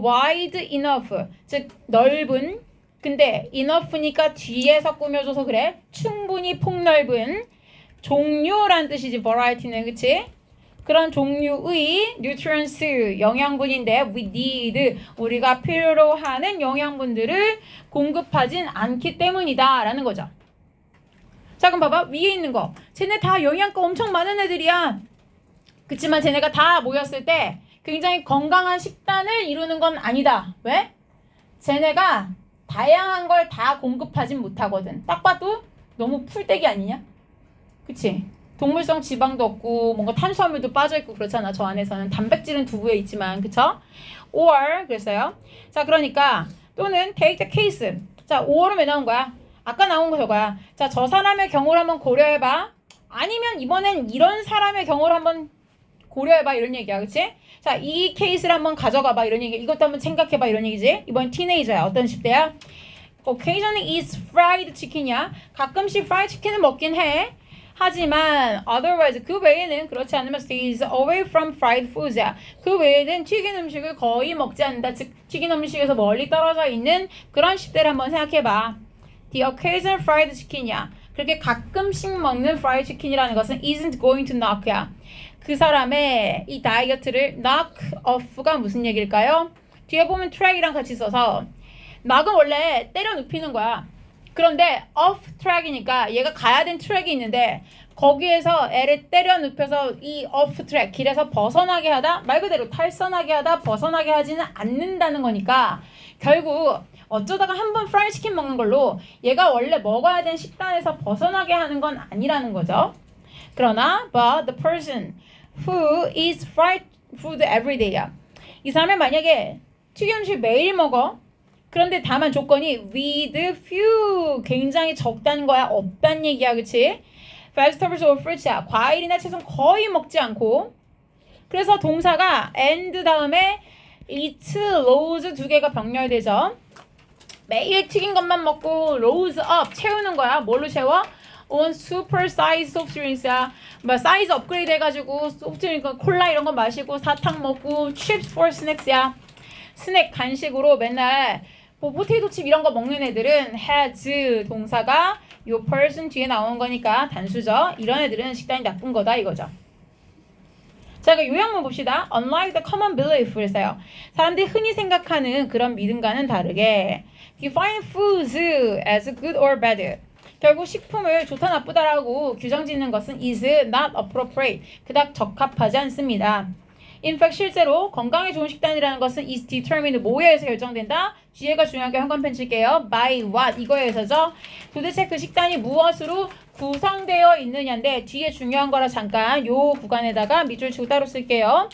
wide enough 즉 넓은 근데 enough니까 뒤에서 꾸며줘서 그래. 충분히 폭넓은 종류란 뜻이지. variety는 그치? 그런 종류의 nutrients 영양분인데 we need 우리가 필요로 하는 영양분들을 공급하진 않기 때문이다 라는 거죠. 자, 그럼 봐봐. 위에 있는 거 쟤네 다 영양가 엄청 많은 애들이야. 그치만 쟤네가 다 모였을 때 굉장히 건강한 식단을 이루는 건 아니다. 왜? 쟤네가 다양한 걸 다 공급하진 못하거든. 딱 봐도 너무 풀떼기 아니냐? 그치? 동물성 지방도 없고 뭔가 탄수화물도 빠져있고 그렇잖아. 저 안에서는 단백질은 두부에 있지만 그쵸? or 그랬어요. 자, 그러니까 또는 take the case. 자, or은 왜 나온 거야? 아까 나온 거 저거야. 자, 저 사람의 경우를 한번 고려해봐. 아니면 이번엔 이런 사람의 경우를 한번 고려해봐 이런 얘기야. 그치? 자, 이 케이스를 한번 가져가봐 이런 얘기. 이것도 한번 생각해봐 이런 얘기지. 이번 티네이저야. 어떤 10대야? occasionally eats fried chicken이야. 가끔씩 fried chicken을 먹긴 해. 하지만 otherwise 그 외에는 그렇지 않으면 stays away from fried foods야. 그 외에는 튀긴 음식을 거의 먹지 않는다. 즉 튀긴 음식에서 멀리 떨어져 있는 그런 10대를 한번 생각해봐. The occasional fried chicken이야. 그렇게 가끔씩 먹는 fried chicken이라는 것은 isn't going to knock야. 그 사람의 이 다이어트를 knock off가 무슨 얘기일까요? 뒤에 보면 track이랑 같이 써서 knock은 원래 때려 눕히는 거야. 그런데 off track이니까 얘가 가야 된 트랙이 있는데 거기에서 애를 때려 눕혀서 이 off track 길에서 벗어나게 하다 말 그대로 탈선하게 하다 벗어나게 하지는 않는다는 거니까 결국 어쩌다가 한번 프라이 치킨 먹는 걸로 얘가 원래 먹어야 된 식단에서 벗어나게 하는 건 아니라는 거죠. 그러나 but the person who eats fried food every day야. 이 사람이 만약에 튀김 음식 매일 먹어. 그런데 다만 조건이 with few 굉장히 적다는 거야. 없다는 얘기야. 그치? vegetables or fruits야. 과일이나 채소는 거의 먹지 않고 그래서 동사가 and 다음에 eat, loads 두 개가 병렬되죠. 매일 튀긴 것만 먹고 loads up 채우는 거야. 뭘로 채워? on super size soft drinks야. 뭐 사이즈 업그레이드 해가지고 소프트 드링크 콜라 이런 거 마시고 사탕 먹고 chips for snacks야. 스낵 간식으로 맨날 뭐 포테이토 칩 이런 거 먹는 애들은 has 동사가 요 person 뒤에 나오는 거니까 단수죠. 이런 애들은 식단이 나쁜 거다 이거죠. 자, 그 요약문 봅시다. Unlike the common belief 그랬어요. 사람들이 흔히 생각하는 그런 믿음과는 다르게 define foods as good or bad. 결국 식품을 좋다 나쁘다라고 규정 짓는 것은 is not appropriate. 그닥 적합하지 않습니다. In fact 실제로 건강에 좋은 식단이라는 것은 is determined 뭐에 의해서 결정된다? 뒤에가 중요하게 현관펜 칠게요. By what 이거에 의해서죠. 도대체 그 식단이 무엇으로 구성되어 있느냐인데 뒤에 중요한 거라 잠깐 요 구간에다가 밑줄 치고 따로 쓸게요.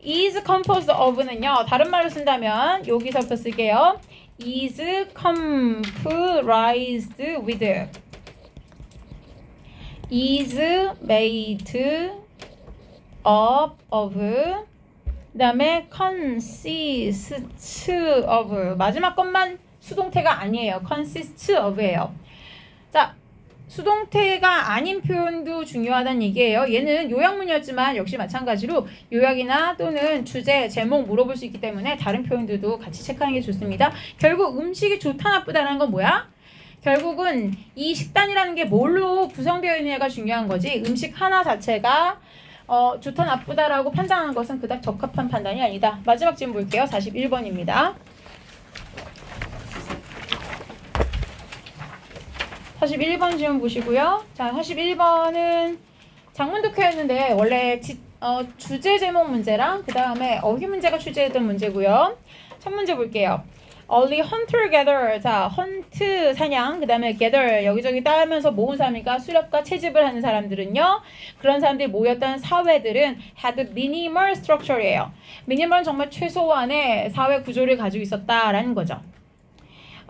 is composed of는요. 다른 말로 쓴다면 여기서부터 쓸게요. is comprised with is made up of 그 다음에 consists of 마지막 것만 수동태가 아니에요. consists of예요. 자, 수동태가 아닌 표현도 중요하다는 얘기예요. 얘는 요약문이었지만 역시 마찬가지로 요약이나 또는 주제, 제목 물어볼 수 있기 때문에 다른 표현들도 같이 체크하는 게 좋습니다. 결국 음식이 좋다 나쁘다라는 건 뭐야? 결국은 이 식단이라는 게 뭘로 구성되어 있느냐가 중요한 거지 음식 하나 자체가 좋다 나쁘다라고 판단하는 것은 그닥 적합한 판단이 아니다. 마지막 질문 볼게요. 41번입니다. 41번 질문 보시고요. 자, 41번은 장문독해였는데 원래 주제 제목 문제랑 그 다음에 어휘 문제가 출제했던 문제고요. 첫 문제 볼게요. Only hunter gather. 자, hunt 사냥, 그 다음에 gather 여기저기 따면서 모은 사람이니까 수렵과 채집을 하는 사람들은요. 그런 사람들이 모였던 사회들은 had minimal structure예요. minimal은 정말 최소한의 사회 구조를 가지고 있었다라는 거죠.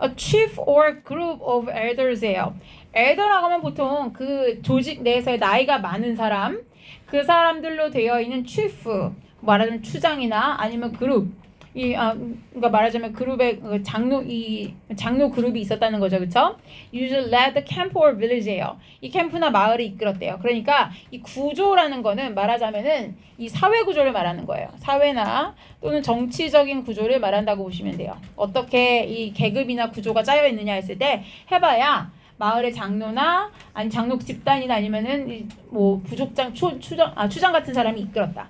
A chief or group of elders예요. elder라고 하면 보통 그 조직 내에서의 나이가 많은 사람, 그 사람들로 되어 있는 chief, 말하자면 추장이나 아니면 그룹, 그러니까 말하자면 그룹의 장로 그룹이 있었다는 거죠, 그렇죠? Usually led the camp or village예요. 이 캠프나 마을을 이끌었대요. 그러니까 이 구조라는 거는 말하자면은 이 사회 구조를 말하는 거예요. 사회나 또는 정치적인 구조를 말한다고 보시면 돼요. 어떻게 이 계급이나 구조가 짜여 있느냐 했을 때 해봐야 마을의 장로나 아니 장로 집단이나 아니면은 뭐 부족장 추장 같은 사람이 이끌었다.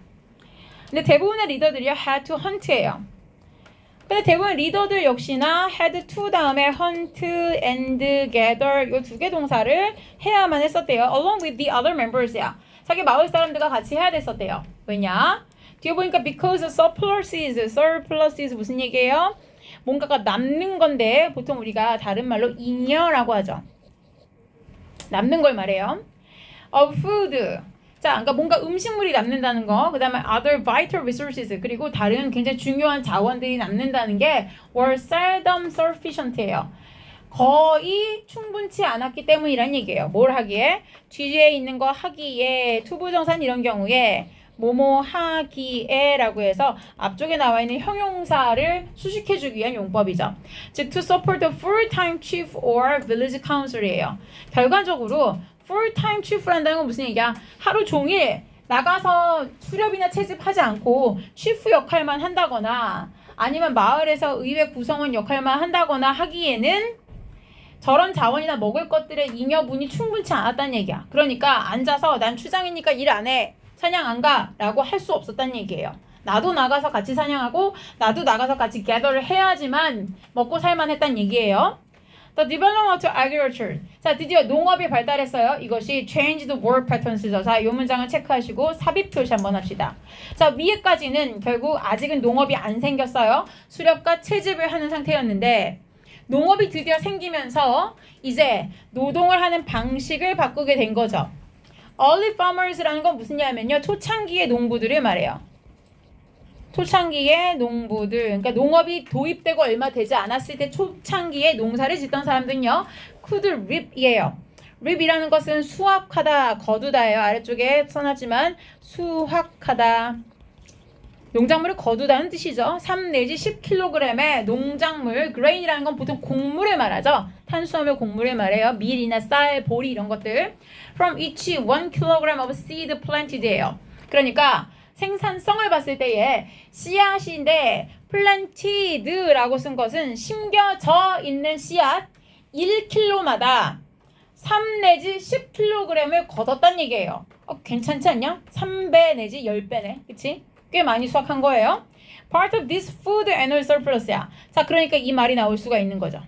근데 대부분의 리더들이요 had to hunt예요. 근데 대부분 리더들 역시나 had to 다음에 hunt and gather 이 두 개 동사를 해야만 했었대요. Along with the other members야. 자기 마을 사람들과 같이 해야 됐었대요. 왜냐? 뒤에 보니까 because surpluses 무슨 얘기예요? 뭔가가 남는 건데 보통 우리가 다른 말로 잉여라고 하죠. 남는 걸 말해요. Of food. 자, 그러니까 뭔가 음식물이 남는다는 거, 그 다음에 other vital resources, 그리고 다른 굉장히 중요한 자원들이 남는다는 게 were seldom sufficient예요. 거의 충분치 않았기 때문이란 얘기예요. 뭘 하기에? 뒤에 있는 거 하기에, 투부정사는 이런 경우에 뭐뭐 하기에라고 해서 앞쪽에 나와 있는 형용사를 수식해주기 위한 용법이죠. 즉, to support the full-time chief or village council이에요. 결과적으로 full-time chief를 한다는 건 무슨 얘기야? 하루 종일 나가서 수렵이나 채집하지 않고 chief 역할만 한다거나 아니면 마을에서 의회 구성원 역할만 한다거나 하기에는 저런 자원이나 먹을 것들의 잉여분이 충분치 않았다는 얘기야. 그러니까 앉아서 난 추장이니까 일 안 해. 사냥 안 가. 라고 할 수 없었다는 얘기예요. 나도 나가서 같이 사냥하고 나도 나가서 같이 gather를 해야지만 먹고 살만 했다는 얘기예요. The development of agriculture. 자, 드디어 농업이 발달했어요. 이것이 changed work patterns죠. 자, 이 문장을 체크하시고 삽입 표시 한번 합시다. 자, 위에까지는 결국 아직은 농업이 안 생겼어요. 수렵과 채집을 하는 상태였는데 농업이 드디어 생기면서 이제 노동을 하는 방식을 바꾸게 된 거죠. Early farmers라는 건 무슨 얘기냐면요. 초창기의 농부들을 말해요. 초창기의 농부들, 그러니까 농업이 도입되고 얼마 되지 않았을 때 초창기에 농사를 짓던 사람들은요. could reap이에요. reap이라는 것은 수확하다, 거두다예요. 아래쪽에 써놨지만 수확하다. 농작물을 거두다는 뜻이죠. 3 내지 10kg의 농작물, grain이라는 건 보통 곡물을 말하죠. 탄수화물 곡물을 말해요. 밀이나 쌀, 보리 이런 것들. From each 1kg of seed planted예요. 그러니까 생산성을 봤을 때에 씨앗인데 planted라고 쓴 것은 심겨져 있는 씨앗 1kg마다 3 내지 10kg을 거뒀다는 얘기예요. 괜찮지 않냐? 3배 내지 10배네. 그치? 꽤 많이 수확한 거예요. Part of this food annual surplus야. 자, 그러니까 이 말이 나올 수가 있는 거죠.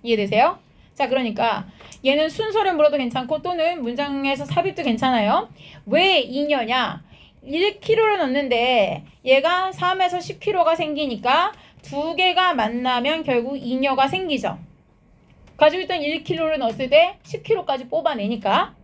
이해되세요? 자, 그러니까 얘는 순서를 물어도 괜찮고 또는 문장에서 삽입도 괜찮아요. 왜 잉여냐? 1kg를 넣는데 얘가 3에서 10kg가 생기니까 두 개가 만나면 결국 잉여가 생기죠. 가지고 있던 1kg를 넣었을 때 10kg까지 뽑아내니까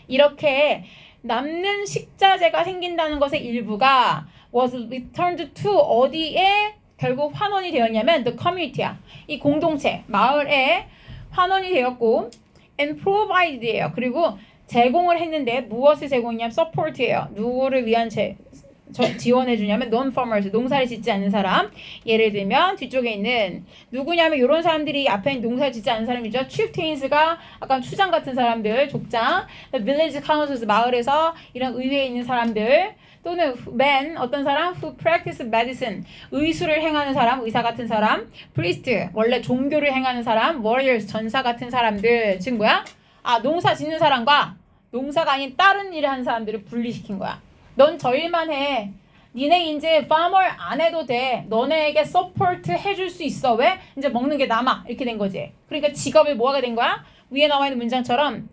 이렇게 남는 식자재가 생긴다는 것의 일부가 was returned to 어디에 결국 환원이 되었냐면 the community야. 이 공동체, 마을에 환원이 되었고 and provided예요. 그리고 제공을 했는데 무엇을 제공했냐면 support예요. 누구를 위한 지원해 주냐면 non-farmers, 농사를 짓지 않는 사람. 예를 들면 뒤쪽에 있는 누구냐면 이런 사람들이 앞에 있는 농사를 짓지 않는 사람이죠. chieftains가 약간 추장 같은 사람들, 족장. village councils, 마을에서 이런 의회에 있는 사람들. 또는 men, 어떤 사람? who practice medicine, 의술을 행하는 사람, 의사 같은 사람. priest, 원래 종교를 행하는 사람. warriors, 전사 같은 사람들. 즉 뭐야? 농사 짓는 사람과 농사가 아닌 다른 일을 하는 사람들을 분리시킨 거야. 넌 저 일만 해. 니네 이제 farmer 안 해도 돼. 너네에게 support 해줄 수 있어. 왜? 이제 먹는 게 남아. 이렇게 된 거지. 그러니까 직업을 뭐하게 된 거야? 위에 나와 있는 문장처럼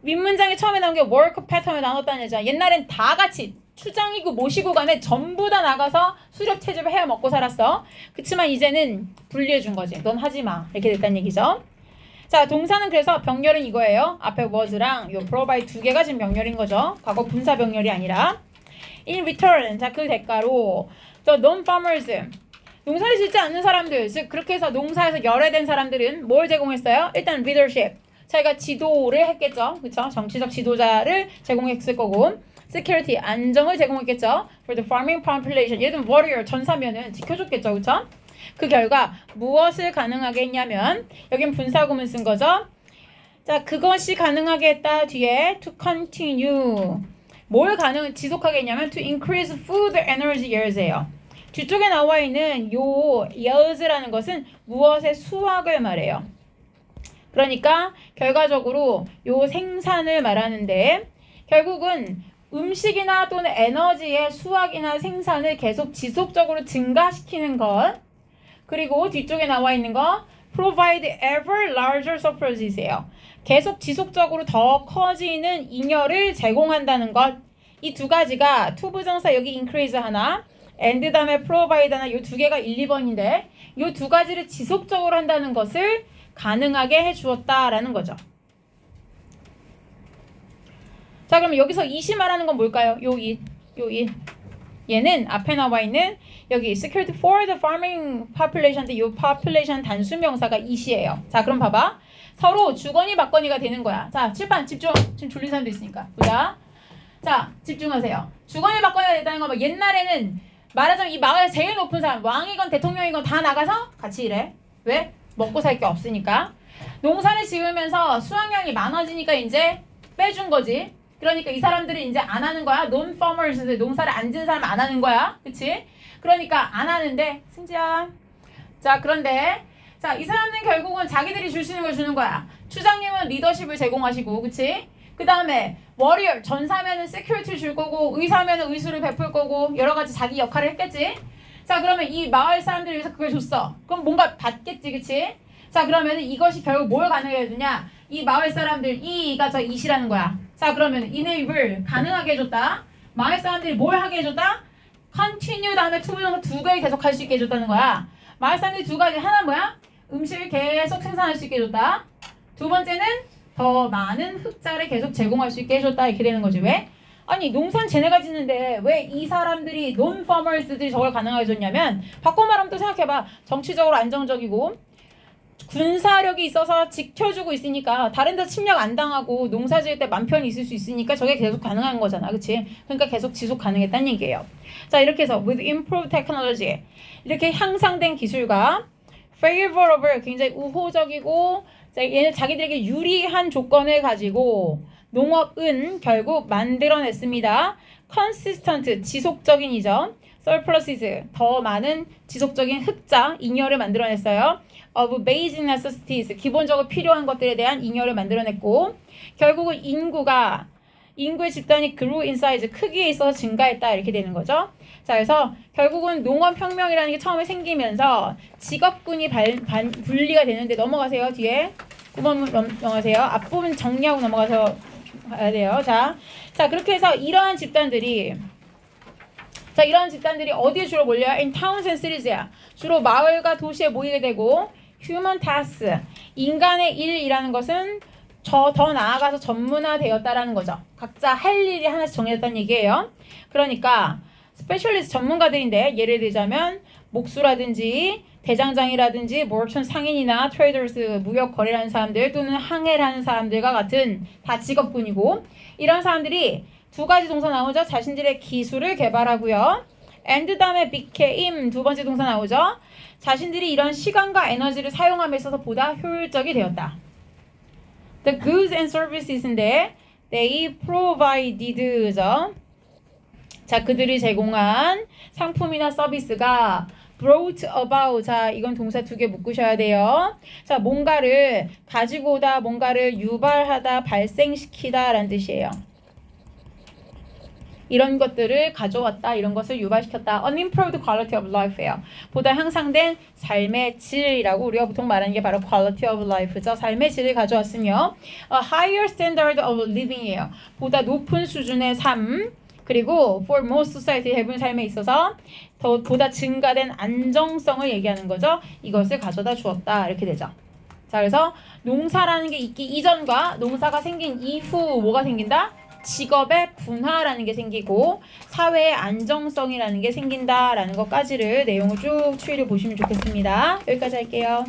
윗문장에 처음에 나온 게 work pattern을 나눴다는 얘기잖아. 옛날엔 다 같이 추장이고 모시고 간에 전부 다 나가서 수렵 채집을 해야 먹고 살았어. 그치만 이제는 분리해 준 거지. 넌 하지 마. 이렇게 됐다는 얘기죠. 자, 동사는 그래서 병렬은 이거예요. 앞에 was랑 요 provide 두 개가 지금 병렬인 거죠. 과거 분사 병렬이 아니라. In return, 자, 그 대가로 the non-farmers, 농사를 짓지 않는 사람들, 즉 그렇게 해서 농사에서 열애된 사람들은 뭘 제공했어요? 일단 leadership, 자기가 지도를 했겠죠. 그쵸? 정치적 지도자를 제공했을 거고 security, 안정을 제공했겠죠. For the farming population, 예를 들면 warrior, 전사면은 지켜줬겠죠. 그쵸? 그 결과 무엇을 가능하게 했냐면 여긴 분사구문 쓴 거죠. 자, 그것이 가능하게 했다 뒤에 to continue, 뭘 지속하게 했냐면 to increase food energy years예요. 뒤쪽에 나와 있는 요 years라는 것은 무엇의 수확을 말해요. 그러니까 결과적으로 요 생산을 말하는데 결국은 음식이나 또는 에너지의 수확이나 생산을 계속 지속적으로 증가시키는 것, 그리고 뒤쪽에 나와 있는 거 provide ever larger surplus이세요. 계속 지속적으로 더 커지는 잉여를 제공한다는 것. 이 두 가지가 to 부정사 여기 increase 하나, and 다음에 provide 하나, 이 두 개가 1, 2번인데 이 두 가지를 지속적으로 한다는 것을 가능하게 해주었다라는 거죠. 자, 그럼 여기서 이시 말하는 건 뭘까요? 요 이. 얘는 앞에 나와 있는 여기 security for the farming population인데 이 population 단수 명사가 이시예요. 자, 그럼 봐봐. 서로 주거니 받거니가 되는 거야. 자, 칠판 집중. 지금 졸린 사람도 있으니까. 보자. 자, 집중하세요. 주거니 받거니가 됐다는 건 뭐 옛날에는 말하자면 이 마을에서 제일 높은 사람, 왕이건 대통령이건 다 나가서 같이 일해. 왜? 먹고 살 게 없으니까. 농사를 지으면서 수확량이 많아지니까 이제 빼준 거지. 그러니까 이 사람들이 이제 안 하는 거야. non-farmers, 농사를 안 지은 사람 안 하는 거야. 그치? 그러니까 안 하는데, 승지야. 자, 그런데, 자, 이 사람들은 결국은 자기들이 줄 수 있는 걸 주는 거야. 추장님은 리더십을 제공하시고, 그치? 그 다음에, 워리어, 전사면은 세큐리티를 줄 거고, 의사면은 의술을 베풀 거고, 여러 가지 자기 역할을 했겠지? 자, 그러면 이 마을 사람들을 위해서 그걸 줬어. 그럼 뭔가 받겠지, 그치? 자, 그러면 이것이 결국 뭘 가능하게 해주냐? 이 마을 사람들, 이가 저 이시라는 거야. 자, 그러면 enable, 가능하게 해줬다. 마을 사람들이 뭘 하게 해줬다? continue 다음에 to 부정사 두 개 계속 할 수 있게 해줬다는 거야. 마을 사람들이 두 가지. 하나 뭐야? 음식을 계속 생산할 수 있게 해줬다. 두 번째는 더 많은 흑자를 계속 제공할 수 있게 해줬다. 이렇게 되는 거지. 왜? 아니, 농사는 쟤네가 짓는데 왜 이 사람들이 non-farmers들이 저걸 가능하게 해줬냐면, 바꿔 말하면 또 생각해봐. 정치적으로 안정적이고 군사력이 있어서 지켜주고 있으니까 다른 데 침략 안 당하고 농사 지을 때 맘 편히 있을 수 있으니까 저게 계속 가능한 거잖아. 그치? 그러니까 계속 지속 가능했다는 얘기예요. 자, 이렇게 해서 with improved technology, 이렇게 향상된 기술과 favorable, 굉장히 우호적이고 얘네 자기들에게 유리한 조건을 가지고 농업은 결국 만들어냈습니다. consistent, 지속적인이죠. surpluses, 더 많은 지속적인 흑자, 잉여를 만들어냈어요. of basic necessities, 기본적으로 필요한 것들에 대한 잉여를 만들어냈고, 결국은 인구가 인구의 집단이 grew in size, 크기에 있어서 증가했다 이렇게 되는 거죠. 자, 그래서 결국은 농업혁명이라는 게 처음에 생기면서 직업군이 분리가 되는데 넘어가세요. 뒤에 9번 넘어가세요. 앞부분 정리하고 넘어가서 가야 돼요. 자, 그렇게 해서 이러한 집단들이 어디에 주로 몰려요? In towns and cities야. 주로 마을과 도시에 모이게 되고 human tasks, 인간의 일이라는 것은 더 나아가서 전문화되었다라는 거죠. 각자 할 일이 하나씩 정해졌다는 얘기예요. 그러니까 스페셜리스트 전문가들인데 예를 들자면 목수라든지 대장장이라든지 머천 상인이나 트레이더스 무역 거래하는 사람들 또는 항해를 하는 사람들과 같은 다 직업군이고 이런 사람들이 두 가지 동사 나오죠. 자신들의 기술을 개발하고요. and 다음에 became 두 번째 동사 나오죠. 자신들이 이런 시간과 에너지를 사용함에 있어서 보다 효율적이 되었다. The goods and services인데 they provided죠. 자, 그들이 제공한 상품이나 서비스가 brought about. 자, 이건 동사 두 개 묶으셔야 돼요. 자, 뭔가를 가지고 오다, 뭔가를 유발하다, 발생시키다 라는 뜻이에요. 이런 것들을 가져왔다, 이런 것을 유발시켰다. Unimproved quality of life예요. 보다 향상된 삶의 질이라고 우리가 보통 말하는 게 바로 quality of life죠. 삶의 질을 가져왔으며 a higher standard of living이에요. 보다 높은 수준의 삶, 그리고 for most society, 대부분 삶에 있어서 보다 증가된 안정성을 얘기하는 거죠. 이것을 가져다 주었다 이렇게 되죠. 자, 그래서 농사라는 게 있기 이전과 농사가 생긴 이후 뭐가 생긴다? 직업의 분화라는 게 생기고 사회의 안정성이라는 게 생긴다라는 것까지를 내용을 쭉 추이를 보시면 좋겠습니다. 여기까지 할게요.